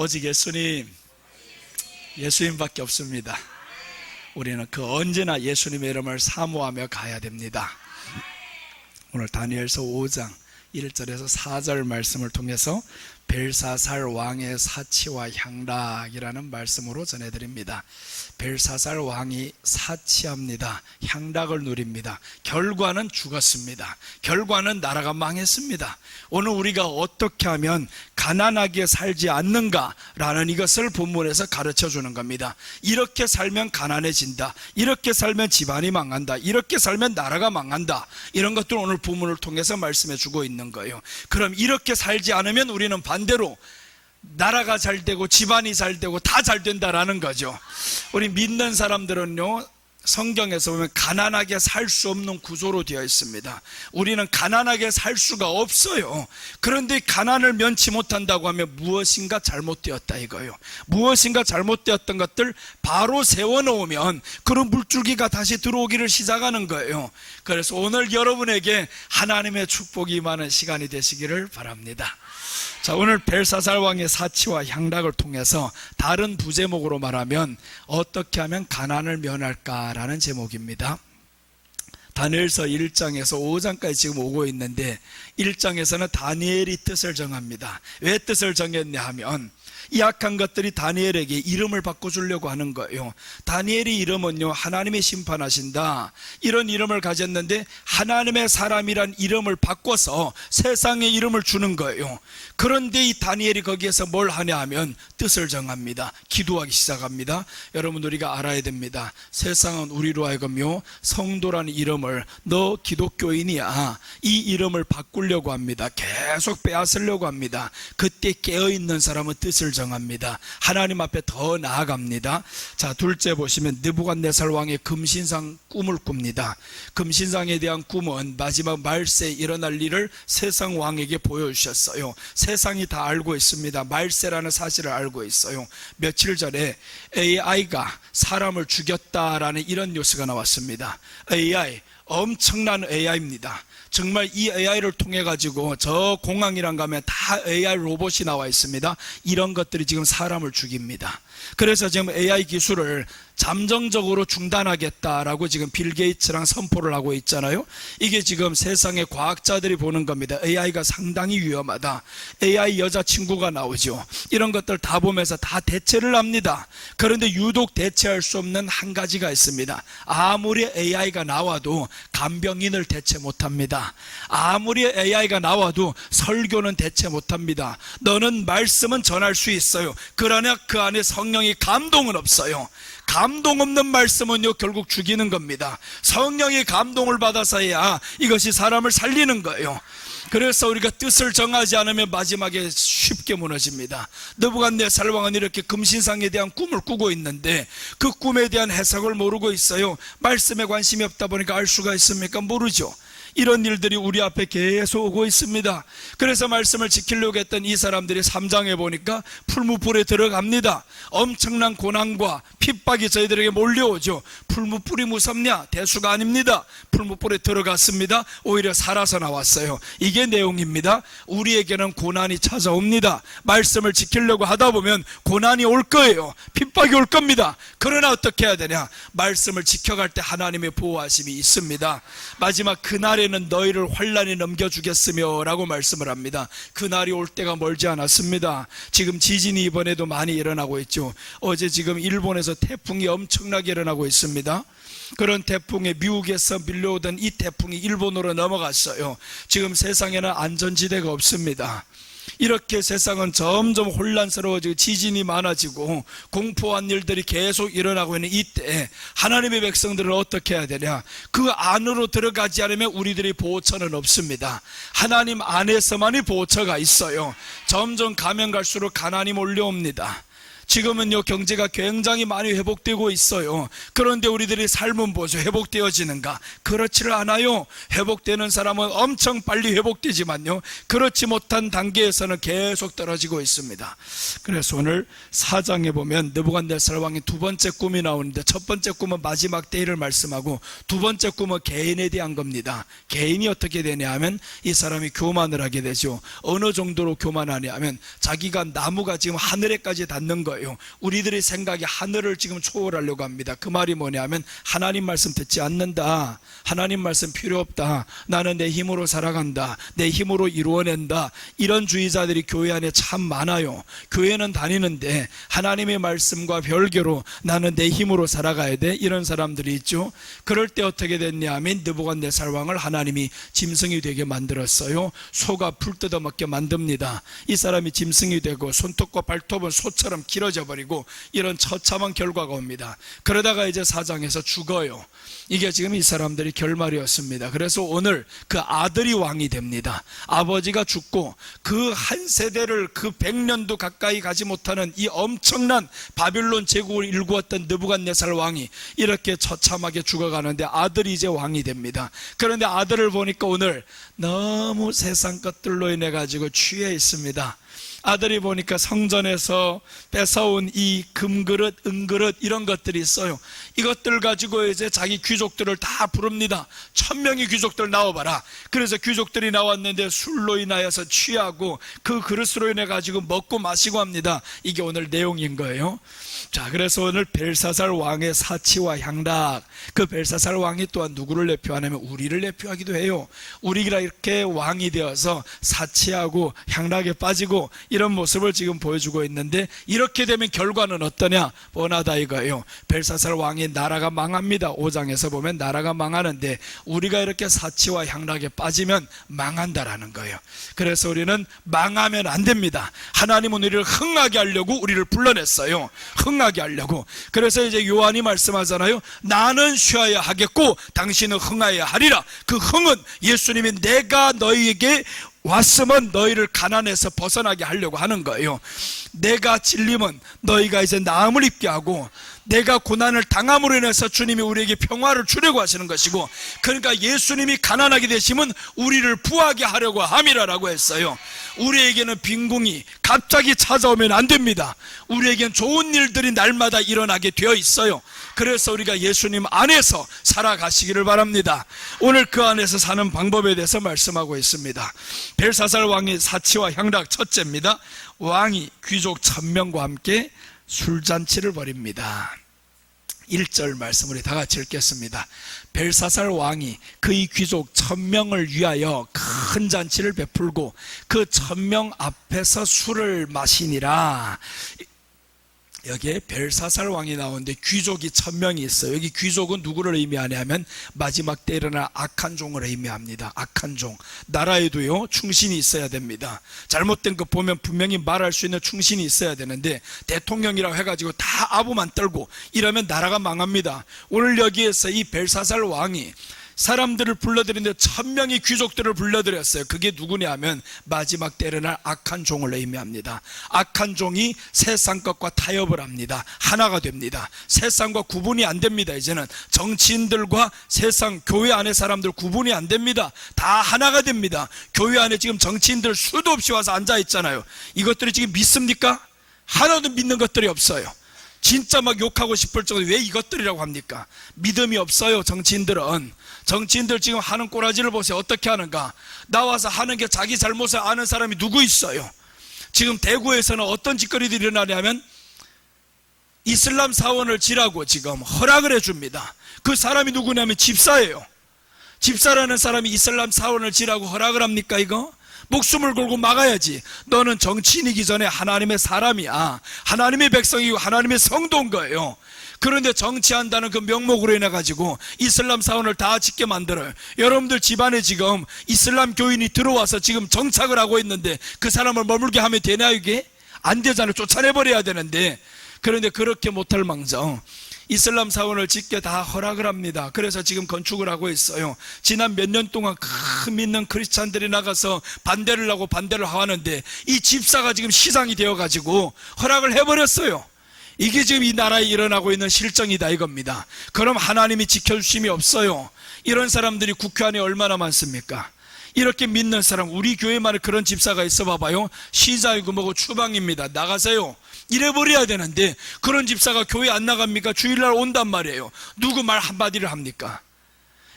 오직 예수님밖에 없습니다. 우리는 그 언제나 예수님의 이름을 사모하며 가야 됩니다. 오늘 다니엘서 5장 1절에서 4절 말씀을 통해서 벨사살 왕의 사치와 향락이라는 말씀으로 전해드립니다. 벨사살 왕이 사치합니다. 향락을 누립니다. 결과는 죽었습니다. 결과는 나라가 망했습니다. 오늘 우리가 어떻게 하면 가난하게 살지 않는가라는 이것을 본문에서 가르쳐 주는 겁니다. 이렇게 살면 가난해진다, 이렇게 살면 집안이 망한다, 이렇게 살면 나라가 망한다, 이런 것들 오늘 본문을 통해서 말씀해 주고 있는 거예요. 그럼 이렇게 살지 않으면 우리는 반대로 나라가 잘 되고 집안이 잘 되고 다 잘 된다라는 거죠. 우리 믿는 사람들은요, 성경에서 보면 가난하게 살 수 없는 구조로 되어 있습니다. 우리는 가난하게 살 수가 없어요. 그런데 가난을 면치 못한다고 하면 무엇인가 잘못되었다 이거예요. 무엇인가 잘못되었던 것들 바로 세워놓으면 그런 물줄기가 다시 들어오기를 시작하는 거예요. 그래서 오늘 여러분에게 하나님의 축복이 임하는 시간이 되시기를 바랍니다. 자, 오늘 벨사살 왕의 사치와 향락을 통해서 다른 부제목으로 말하면 어떻게 하면 가난을 면할까라는 제목입니다. 다니엘서 1장에서 5장까지 지금 오고 있는데 1장에서는 다니엘이 뜻을 정합니다. 왜 뜻을 정했냐 하면 이 악한 것들이 다니엘에게 이름을 바꿔주려고 하는 거예요. 다니엘의 이름은요, 하나님이 심판하신다, 이런 이름을 가졌는데 하나님의 사람이란 이름을 바꿔서 세상의 이름을 주는 거예요. 그런데 이 다니엘이 거기에서 뭘 하냐 하면 뜻을 정합니다. 기도하기 시작합니다. 여러분, 우리가 알아야 됩니다. 세상은 우리로 하여금요, 성도라는 이름을 너 기독교인이야, 이 이름을 바꾸려고 합니다. 계속 빼앗으려고 합니다. 그때 깨어있는 사람은 뜻을 정합니다. 하나님 앞에 더 나아갑니다. 자, 둘째 보시면 느부갓네살 왕의 금신상 꿈을 꿉니다. 금신상에 대한 꿈은 마지막 말세에 일어날 일을 세상 왕에게 보여주셨어요. 세상이 다 알고 있습니다. 말세라는 사실을 알고 있어요. 며칠 전에 AI가 사람을 죽였다라는 이런 뉴스가 나왔습니다. AI, 엄청난 AI입니다. 정말 이 AI를 통해 가지고 저 공항이란 가면 다 AI 로봇이 나와 있습니다. 이런 것들이 지금 사람을 죽입니다. 그래서 지금 AI 기술을 잠정적으로 중단하겠다라고 지금 빌 게이츠랑 선포를 하고 있잖아요. 이게 지금 세상의 과학자들이 보는 겁니다. AI가 상당히 위험하다. AI 여자친구가 나오죠. 이런 것들 다 보면서 다 대체를 합니다. 그런데 유독 대체할 수 없는 한 가지가 있습니다. 아무리 AI가 나와도 간병인을 대체 못합니다. 아무리 AI가 나와도 설교는 대체 못합니다. 너는 말씀은 전할 수 있어요. 그러나 그 안에 성령의 감동은 없어요. 감동 없는 말씀은요, 결국 죽이는 겁니다. 성령의 감동을 받아서야 이것이 사람을 살리는 거예요. 그래서 우리가 뜻을 정하지 않으면 마지막에 쉽게 무너집니다. 느부갓네살 왕은 이렇게 금신상에 대한 꿈을 꾸고 있는데 그 꿈에 대한 해석을 모르고 있어요. 말씀에 관심이 없다 보니까 알 수가 있습니까? 모르죠. 이런 일들이 우리 앞에 계속 오고 있습니다. 그래서 말씀을 지키려고 했던 이 사람들이 3장에 보니까 풀무불에 들어갑니다. 엄청난 고난과 핍박이 저희들에게 몰려오죠. 풀무불이 무섭냐? 대수가 아닙니다. 풀무불에 들어갔습니다. 오히려 살아서 나왔어요. 이게 내용입니다. 우리에게는 고난이 찾아옵니다. 말씀을 지키려고 하다 보면 고난이 올 거예요. 핍박이 올 겁니다. 그러나 어떻게 해야 되냐? 말씀을 지켜갈 때 하나님의 보호하심이 있습니다. 마지막 그날에는 너희를 환란에 넘겨주겠으며 라고 말씀을 합니다. 그날이 올 때가 멀지 않았습니다. 지금 지진이 이번에도 많이 일어나고 있죠. 어제 지금 일본에서 태풍이 엄청나게 일어나고 있습니다. 그런 태풍에 미국에서 밀려오던 이 태풍이 일본으로 넘어갔어요. 지금 세상에는 안전지대가 없습니다. 이렇게 세상은 점점 혼란스러워지고 지진이 많아지고 공포한 일들이 계속 일어나고 있는 이때 하나님의 백성들은 어떻게 해야 되냐? 그 안으로 들어가지 않으면 우리들의 보호처는 없습니다. 하나님 안에서만이 보호처가 있어요. 점점 가면 갈수록 가난이 몰려옵니다. 지금은요 경제가 굉장히 많이 회복되고 있어요. 그런데 우리들의 삶은 보죠. 회복되어지는가? 그렇지를 않아요. 회복되는 사람은 엄청 빨리 회복되지만요, 그렇지 못한 단계에서는 계속 떨어지고 있습니다. 그래서 오늘 4장에 보면 느부갓네살 왕의 두 번째 꿈이 나오는데, 첫 번째 꿈은 마지막 때를 말씀하고, 두 번째 꿈은 개인에 대한 겁니다. 개인이 어떻게 되냐 하면 이 사람이 교만을 하게 되죠. 어느 정도로 교만하냐 하면 자기가 나무가 지금 하늘에까지 닿는 거예요. 우리들의 생각이 하늘을 지금 초월하려고 합니다. 그 말이 뭐냐면 하나님 말씀 듣지 않는다, 하나님 말씀 필요 없다, 나는 내 힘으로 살아간다, 내 힘으로 이루어낸다, 이런 주의자들이 교회 안에 참 많아요. 교회는 다니는데 하나님의 말씀과 별개로 나는 내 힘으로 살아가야 돼, 이런 사람들이 있죠. 그럴 때 어떻게 됐냐 하면 느부갓네살 왕을 하나님이 짐승이 되게 만들었어요. 소가 풀 뜯어먹게 만듭니다. 이 사람이 짐승이 되고 손톱과 발톱은 소처럼 길어져 버리고 이런 처참한 결과가 옵니다. 그러다가 이제 4장에서 죽어요. 이게 지금 이 사람들이 결말이었습니다. 그래서 오늘 그 아들이 왕이 됩니다. 아버지가 죽고 그 한 세대를, 그 100년도 가까이 가지 못하는 이 엄청난 바빌론 제국을 일구었던 느부갓네살 왕이 이렇게 처참하게 죽어가는데 아들이 이제 왕이 됩니다. 그런데 아들을 보니까 오늘 너무 세상 것들로 인해 가지고 취해 있습니다. 아들이 보니까 성전에서 뺏어온 이 금그릇, 은그릇 이런 것들이 있어요. 이것들 가지고 이제 자기 귀족들을 다 부릅니다. 1000명의 귀족들 나와봐라. 그래서 귀족들이 나왔는데 술로 인하여서 취하고 그 그릇으로 인해 가지고 먹고 마시고 합니다. 이게 오늘 내용인 거예요. 자, 그래서 오늘 벨사살 왕의 사치와 향락, 그 벨사살 왕이 또한 누구를 대표하냐면 우리를 대표하기도 해요. 우리가 이렇게 왕이 되어서 사치하고 향락에 빠지고 이런 모습을 지금 보여주고 있는데, 이렇게 되면 결과는 어떠냐? 뻔하다 이거예요. 벨사살 왕이 나라가 망합니다. 5장에서 보면 나라가 망하는데 우리가 이렇게 사치와 향락에 빠지면 망한다라는 거예요. 그래서 우리는 망하면 안 됩니다. 하나님은 우리를 흥하게 하려고 우리를 불러냈어요. 흥하게 하려고. 그래서 이제 요한이 말씀하잖아요. 나는 쉬어야 하겠고 당신은 흥하여야 하리라. 그 흥은 예수님이 내가 너희에게 왔으면 너희를 가난에서 벗어나게 하려고 하는 거예요. 내가 찔림은 너희가 이제 나음을 입게 하고, 내가 고난을 당함으로 인해서 주님이 우리에게 평화를 주려고 하시는 것이고, 그러니까 예수님이 가난하게 되시면 우리를 부하게 하려고 함이라고 했어요. 우리에게는 빈궁이 갑자기 찾아오면 안 됩니다. 우리에게는 좋은 일들이 날마다 일어나게 되어 있어요. 그래서 우리가 예수님 안에서 살아가시기를 바랍니다. 오늘 그 안에서 사는 방법에 대해서 말씀하고 있습니다. 벨사살 왕의 사치와 향락, 첫째입니다. 왕이 귀족 1000명과 함께 술잔치를 벌입니다. 1절 말씀 우리 다 같이 읽겠습니다. 벨사살 왕이 그의 귀족 1000명을 위하여 큰 잔치를 베풀고 그 1000명 앞에서 술을 마시니라. 여기에 벨사살 왕이 나오는데 귀족이 1000명이 있어요. 여기 귀족은 누구를 의미하냐면 마지막 때 일어날 악한 종을 의미합니다. 악한 종. 나라에도요 충신이 있어야 됩니다. 잘못된 거 보면 분명히 말할 수 있는 충신이 있어야 되는데 대통령이라고 해가지고 다 아부만 떨고 이러면 나라가 망합니다. 오늘 여기에서 이 벨사살 왕이 사람들을 불러들이는데 1000명의 귀족들을 불러들였어요. 그게 누구냐 하면 마지막 때 일어날 악한 종을 의미합니다. 악한 종이 세상 것과 타협을 합니다. 하나가 됩니다. 세상과 구분이 안 됩니다. 이제는 정치인들과 세상 교회 안의 사람들 구분이 안 됩니다. 다 하나가 됩니다. 교회 안에 지금 정치인들 수도 없이 와서 앉아 있잖아요. 이것들이 지금 믿습니까? 하나도 믿는 것들이 없어요. 진짜 막 욕하고 싶을 정도로 왜 이것들이라고 합니까? 믿음이 없어요. 정치인들 지금 하는 꼬라지를 보세요. 어떻게 하는가? 나와서 하는 게 자기 잘못을 아는 사람이 누구 있어요? 지금 대구에서는 어떤 짓거리들이 일어나냐면 이슬람 사원을 지라고 지금 허락을 해줍니다. 그 사람이 누구냐면 집사예요. 집사라는 사람이 이슬람 사원을 지라고 허락을 합니까 이거? 목숨을 걸고 막아야지. 너는 정치인이기 전에 하나님의 사람이야. 하나님의 백성이고 하나님의 성도인 거예요. 그런데 정치한다는 그 명목으로 인해 가지고 이슬람 사원을 다 짓게 만들어요. 여러분들 집안에 지금 이슬람 교인이 들어와서 지금 정착을 하고 있는데 그 사람을 머물게 하면 되나? 이게 안 되잖아요. 쫓아내버려야 되는데. 그런데 그렇게 못할 망정 이슬람 사원을 짓게 다 허락을 합니다. 그래서 지금 건축을 하고 있어요. 지난 몇 년 동안 큰 믿는 크리스찬들이 나가서 반대를 하고 반대를 하는데 이 집사가 지금 시장이 되어가지고 허락을 해버렸어요. 이게 지금 이 나라에 일어나고 있는 실정이다 이겁니다. 그럼 하나님이 지켜주심이 없어요. 이런 사람들이 국회 안에 얼마나 많습니까? 이렇게 믿는 사람, 우리 교회만에 그런 집사가 있어 봐봐요. 시장이고 뭐고 추방입니다. 나가세요. 이래버려야 되는데 그런 집사가 교회 안 나갑니까? 주일날 온단 말이에요. 누구 말 한마디를 합니까?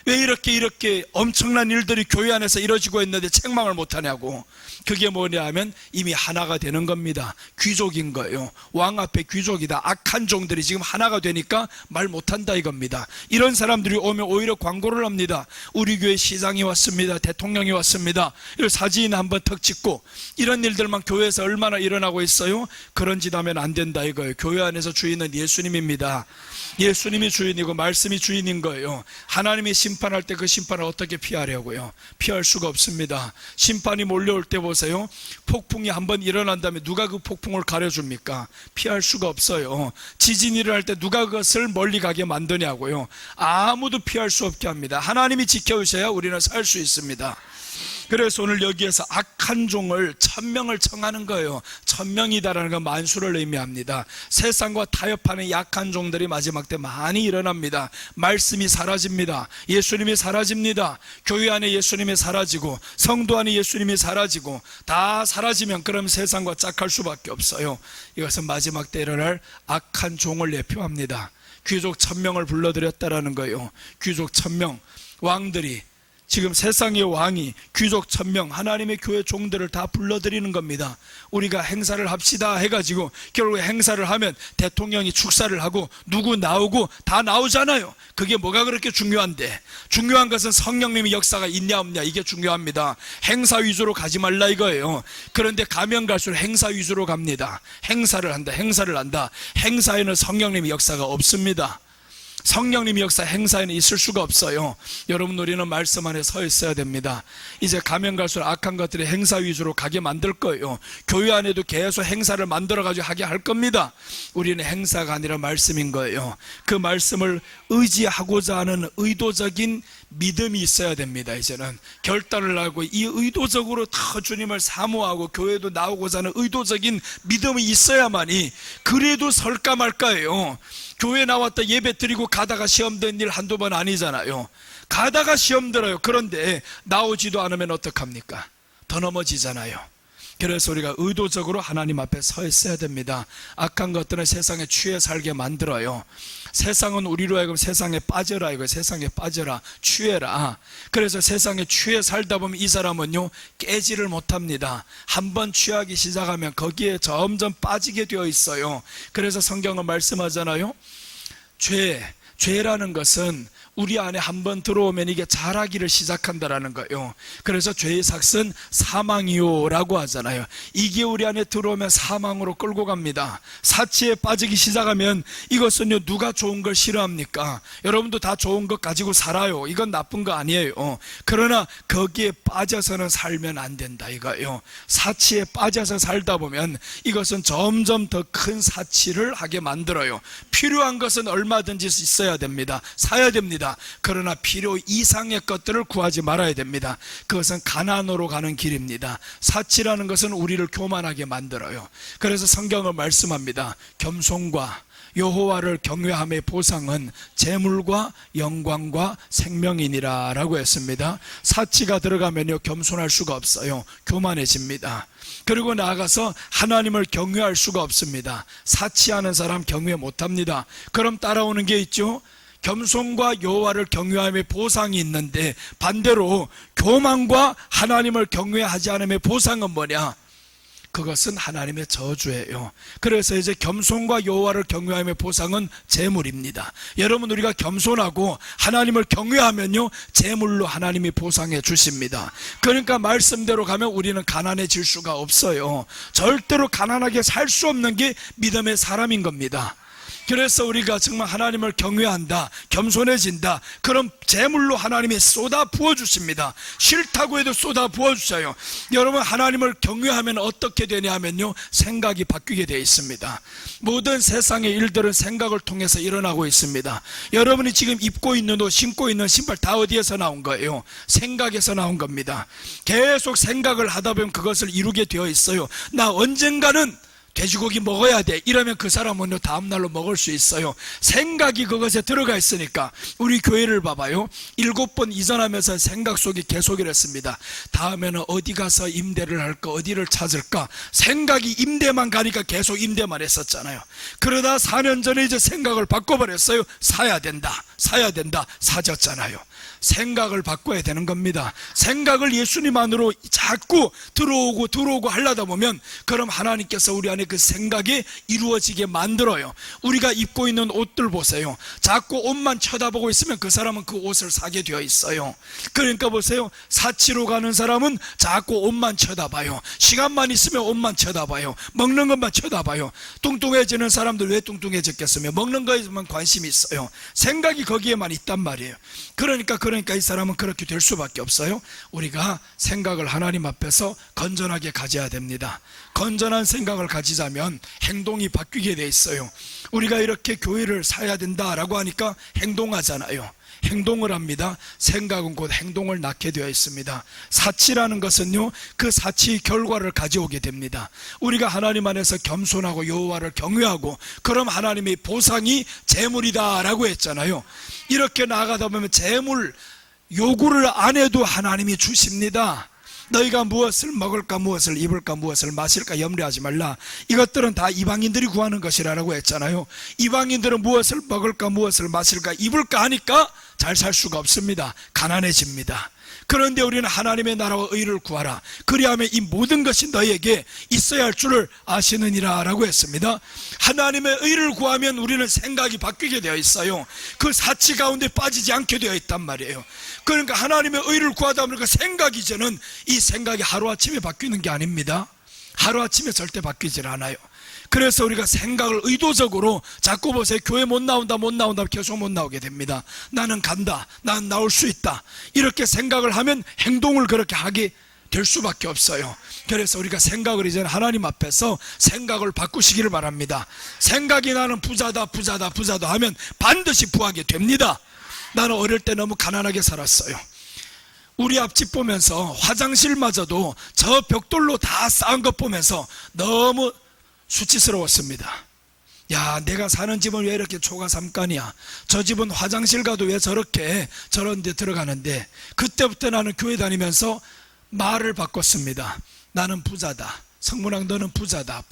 왜 이렇게 엄청난 일들이 교회 안에서 이루어지고 있는데 책망을 못하냐고. 그게 뭐냐 하면 이미 하나가 되는 겁니다. 귀족인 거예요. 왕 앞에 귀족이다. 악한 종들이 지금 하나가 되니까 말 못한다 이겁니다. 이런 사람들이 오면 오히려 광고를 합니다. 우리 교회 시장이 왔습니다. 대통령이 왔습니다. 이런 사진 한번 턱 찍고, 이런 일들만 교회에서 얼마나 일어나고 있어요. 그런 짓 하면 안 된다 이거예요. 교회 안에서 주인은 예수님입니다. 예수님이 주인이고 말씀이 주인인 거예요. 하나님이 심판할 때 그 심판을 어떻게 피하려고요? 피할 수가 없습니다. 심판이 몰려올 때 보세요. 폭풍이 한번 일어난다면 누가 그 폭풍을 가려줍니까? 피할 수가 없어요. 지진이 일어날 때 누가 그것을 멀리 가게 만드냐고요? 아무도 피할 수 없게 합니다. 하나님이 지켜주셔야 우리는 살 수 있습니다. 그래서 오늘 여기에서 악한 종을 1000명을 청하는 거예요. 1000명이다라는 건 만수를 의미합니다. 세상과 타협하는 약한 종들이 마지막 때 많이 일어납니다. 말씀이 사라집니다. 예수님이 사라집니다. 교회 안에 예수님이 사라지고 성도 안에 예수님이 사라지고 다 사라지면 그럼 세상과 짝할 수밖에 없어요. 이것은 마지막 때 일어날 악한 종을 예표합니다. 귀족 1000명을 불러들였다라는 거예요. 귀족 1000명, 왕들이, 지금 세상의 왕이 귀족 1000명, 하나님의 교회 종들을 다 불러들이는 겁니다. 우리가 행사를 합시다 해가지고 결국에 행사를 하면 대통령이 축사를 하고 누구 나오고 다 나오잖아요. 그게 뭐가 그렇게 중요한데? 중요한 것은 성령님의 역사가 있냐 없냐, 이게 중요합니다. 행사 위주로 가지 말라 이거예요. 그런데 가면 갈수록 행사 위주로 갑니다. 행사를 한다. 행사에는 성령님의 역사가 없습니다. 성령님의 역사 행사에는 있을 수가 없어요. 여러분, 우리는 말씀 안에 서 있어야 됩니다. 이제 가면 갈수록 악한 것들이 행사 위주로 가게 만들 거예요. 교회 안에도 계속 행사를 만들어가지고 하게 할 겁니다. 우리는 행사가 아니라 말씀인 거예요. 그 말씀을 의지하고자 하는 의도적인 믿음이 있어야 됩니다. 이제는 결단을 하고 이 의도적으로 다 주님을 사모하고 교회도 나오고자 하는 의도적인 믿음이 있어야만이, 그래도 설까 말까예요. 교회 나왔다 예배 드리고 가다가 시험 된 일 한두 번 아니잖아요. 가다가 시험 들어요. 그런데 나오지도 않으면 어떡합니까? 더 넘어지잖아요. 그래서 우리가 의도적으로 하나님 앞에 서 있어야 됩니다. 악한 것들은 세상에 취해 살게 만들어요. 세상은 우리로 하여금 세상에 빠져라 이거, 세상에 빠져라, 취해라. 그래서 세상에 취해 살다 보면 이 사람은요 깨지를 못합니다. 한번 취하기 시작하면 거기에 점점 빠지게 되어 있어요. 그래서 성경은 말씀하잖아요. 죄라는 것은 우리 안에 한번 들어오면 이게 자라기를 시작한다라는 거예요. 그래서 죄의 삭은 사망이요 라고 하잖아요. 이게 우리 안에 들어오면 사망으로 끌고 갑니다. 사치에 빠지기 시작하면, 이것은요 누가 좋은 걸 싫어합니까? 여러분도 다 좋은 것 가지고 살아요. 이건 나쁜 거 아니에요. 그러나 거기에 빠져서는 살면 안 된다 이거예요. 사치에 빠져서 살다 보면 이것은 점점 더 큰 사치를 하게 만들어요. 필요한 것은 얼마든지 있어야 됩니다. 사야 됩니다. 그러나 필요 이상의 것들을 구하지 말아야 됩니다. 그것은 가난으로 가는 길입니다. 사치라는 것은 우리를 교만하게 만들어요. 그래서 성경은 말씀합니다. 겸손과 여호와를 경외함의 보상은 재물과 영광과 생명이니라 라고 했습니다. 사치가 들어가면요 겸손할 수가 없어요. 교만해집니다. 그리고 나아가서 하나님을 경외할 수가 없습니다. 사치하는 사람 경외 못합니다. 그럼 따라오는 게 있죠. 겸손과 여호와를 경외함의 보상이 있는데, 반대로 교만과 하나님을 경외하지 않음의 보상은 뭐냐? 그것은 하나님의 저주예요. 그래서 이제 겸손과 여호와를 경외함의 보상은 재물입니다. 여러분, 우리가 겸손하고 하나님을 경외하면요 재물로 하나님이 보상해 주십니다. 그러니까 말씀대로 가면 우리는 가난해질 수가 없어요. 절대로 가난하게 살 수 없는 게 믿음의 사람인 겁니다. 그래서 우리가 정말 하나님을 경외한다, 겸손해진다, 그럼 재물로 하나님이 쏟아 부어주십니다. 싫다고 해도 쏟아 부어주셔요. 여러분, 하나님을 경외하면 어떻게 되냐 하면요 생각이 바뀌게 되어 있습니다. 모든 세상의 일들은 생각을 통해서 일어나고 있습니다. 여러분이 지금 입고 있는 옷, 신고 있는 신발 다 어디에서 나온 거예요? 생각에서 나온 겁니다. 계속 생각을 하다 보면 그것을 이루게 되어 있어요. 나 언젠가는 돼지고기 먹어야 돼 이러면 그 사람은 다음날로 먹을 수 있어요. 생각이 그것에 들어가 있으니까. 우리 교회를 봐봐요. 7번 이전하면서 생각 속에 계속 이랬습니다. 다음에는 어디 가서 임대를 할까, 어디를 찾을까. 생각이 임대만 가니까 계속 임대만 했었잖아요. 그러다 4년 전에 이제 생각을 바꿔버렸어요. 사야 된다, 사야 된다, 사졌잖아요. 생각을 바꿔야 되는 겁니다. 생각을 예수님 안으로 자꾸 들어오고 하려다 보면 그럼 하나님께서 우리 안에 그 생각이 이루어지게 만들어요. 우리가 입고 있는 옷들 보세요. 자꾸 옷만 쳐다보고 있으면 그 사람은 그 옷을 사게 되어 있어요. 그러니까 보세요. 사치로 가는 사람은 자꾸 옷만 쳐다봐요. 시간만 있으면 옷만 쳐다봐요. 먹는 것만 쳐다봐요. 뚱뚱해지는 사람들 왜 뚱뚱해졌겠으며 먹는 거에만 관심이 있어요. 생각이 거기에만 있단 말이에요. 그러니까 이 사람은 그렇게 될 수밖에 없어요. 우리가 생각을 하나님 앞에서 건전하게 가져야 됩니다. 건전한 생각을 가지자면 행동이 바뀌게 돼 있어요. 우리가 이렇게 교회를 사야 된다라고 하니까 행동하잖아요. 행동을 합니다. 생각은 곧 행동을 낳게 되어 있습니다. 사치라는 것은요, 그 사치의 결과를 가져오게 됩니다. 우리가 하나님 안에서 겸손하고 여호와를 경외하고 그럼 하나님의 보상이 재물이다 라고 했잖아요. 이렇게 나아가다 보면 재물 요구를 안 해도 하나님이 주십니다. 너희가 무엇을 먹을까, 무엇을 입을까, 무엇을 마실까 염려하지 말라. 이것들은 다 이방인들이 구하는 것이라고 했잖아요. 이방인들은 무엇을 먹을까, 무엇을 마실까, 입을까 하니까 잘 살 수가 없습니다. 가난해집니다. 그런데 우리는 하나님의 나라와 의를 구하라. 그리하면 이 모든 것이 너희에게 있어야 할 줄을 아시느니라 라고 했습니다. 하나님의 의를 구하면 우리는 생각이 바뀌게 되어 있어요. 그 사치 가운데 빠지지 않게 되어 있단 말이에요. 그러니까 하나님의 의를 구하다 보니까 생각이, 이제는 이 생각이 하루아침에 바뀌는 게 아닙니다. 하루아침에 절대 바뀌질 않아요. 그래서 우리가 생각을 의도적으로, 자꾸 보세요. 교회 못 나온다 계속 못 나오게 됩니다. 나는 간다, 난 나올 수 있다, 이렇게 생각을 하면 행동을 그렇게 하게 될 수밖에 없어요. 그래서 우리가 생각을 이제는 하나님 앞에서 생각을 바꾸시기를 바랍니다. 생각이 나는 부자다 하면 반드시 부하게 됩니다. 나는 어릴 때 너무 가난하게 살았어요. 우리 앞집 보면서 화장실마저도 저 벽돌로 다 쌓은 것 보면서 너무 수치스러웠습니다. 야, 내가 사는 집은 왜 이렇게 초가삼간이야, 저 집은 화장실 가도 왜 저렇게 저런 데 들어가는데. 그때부터 나는 교회 다니면서 말을 바꿨습니다. 나는 부자다, 성문학 너는 부자다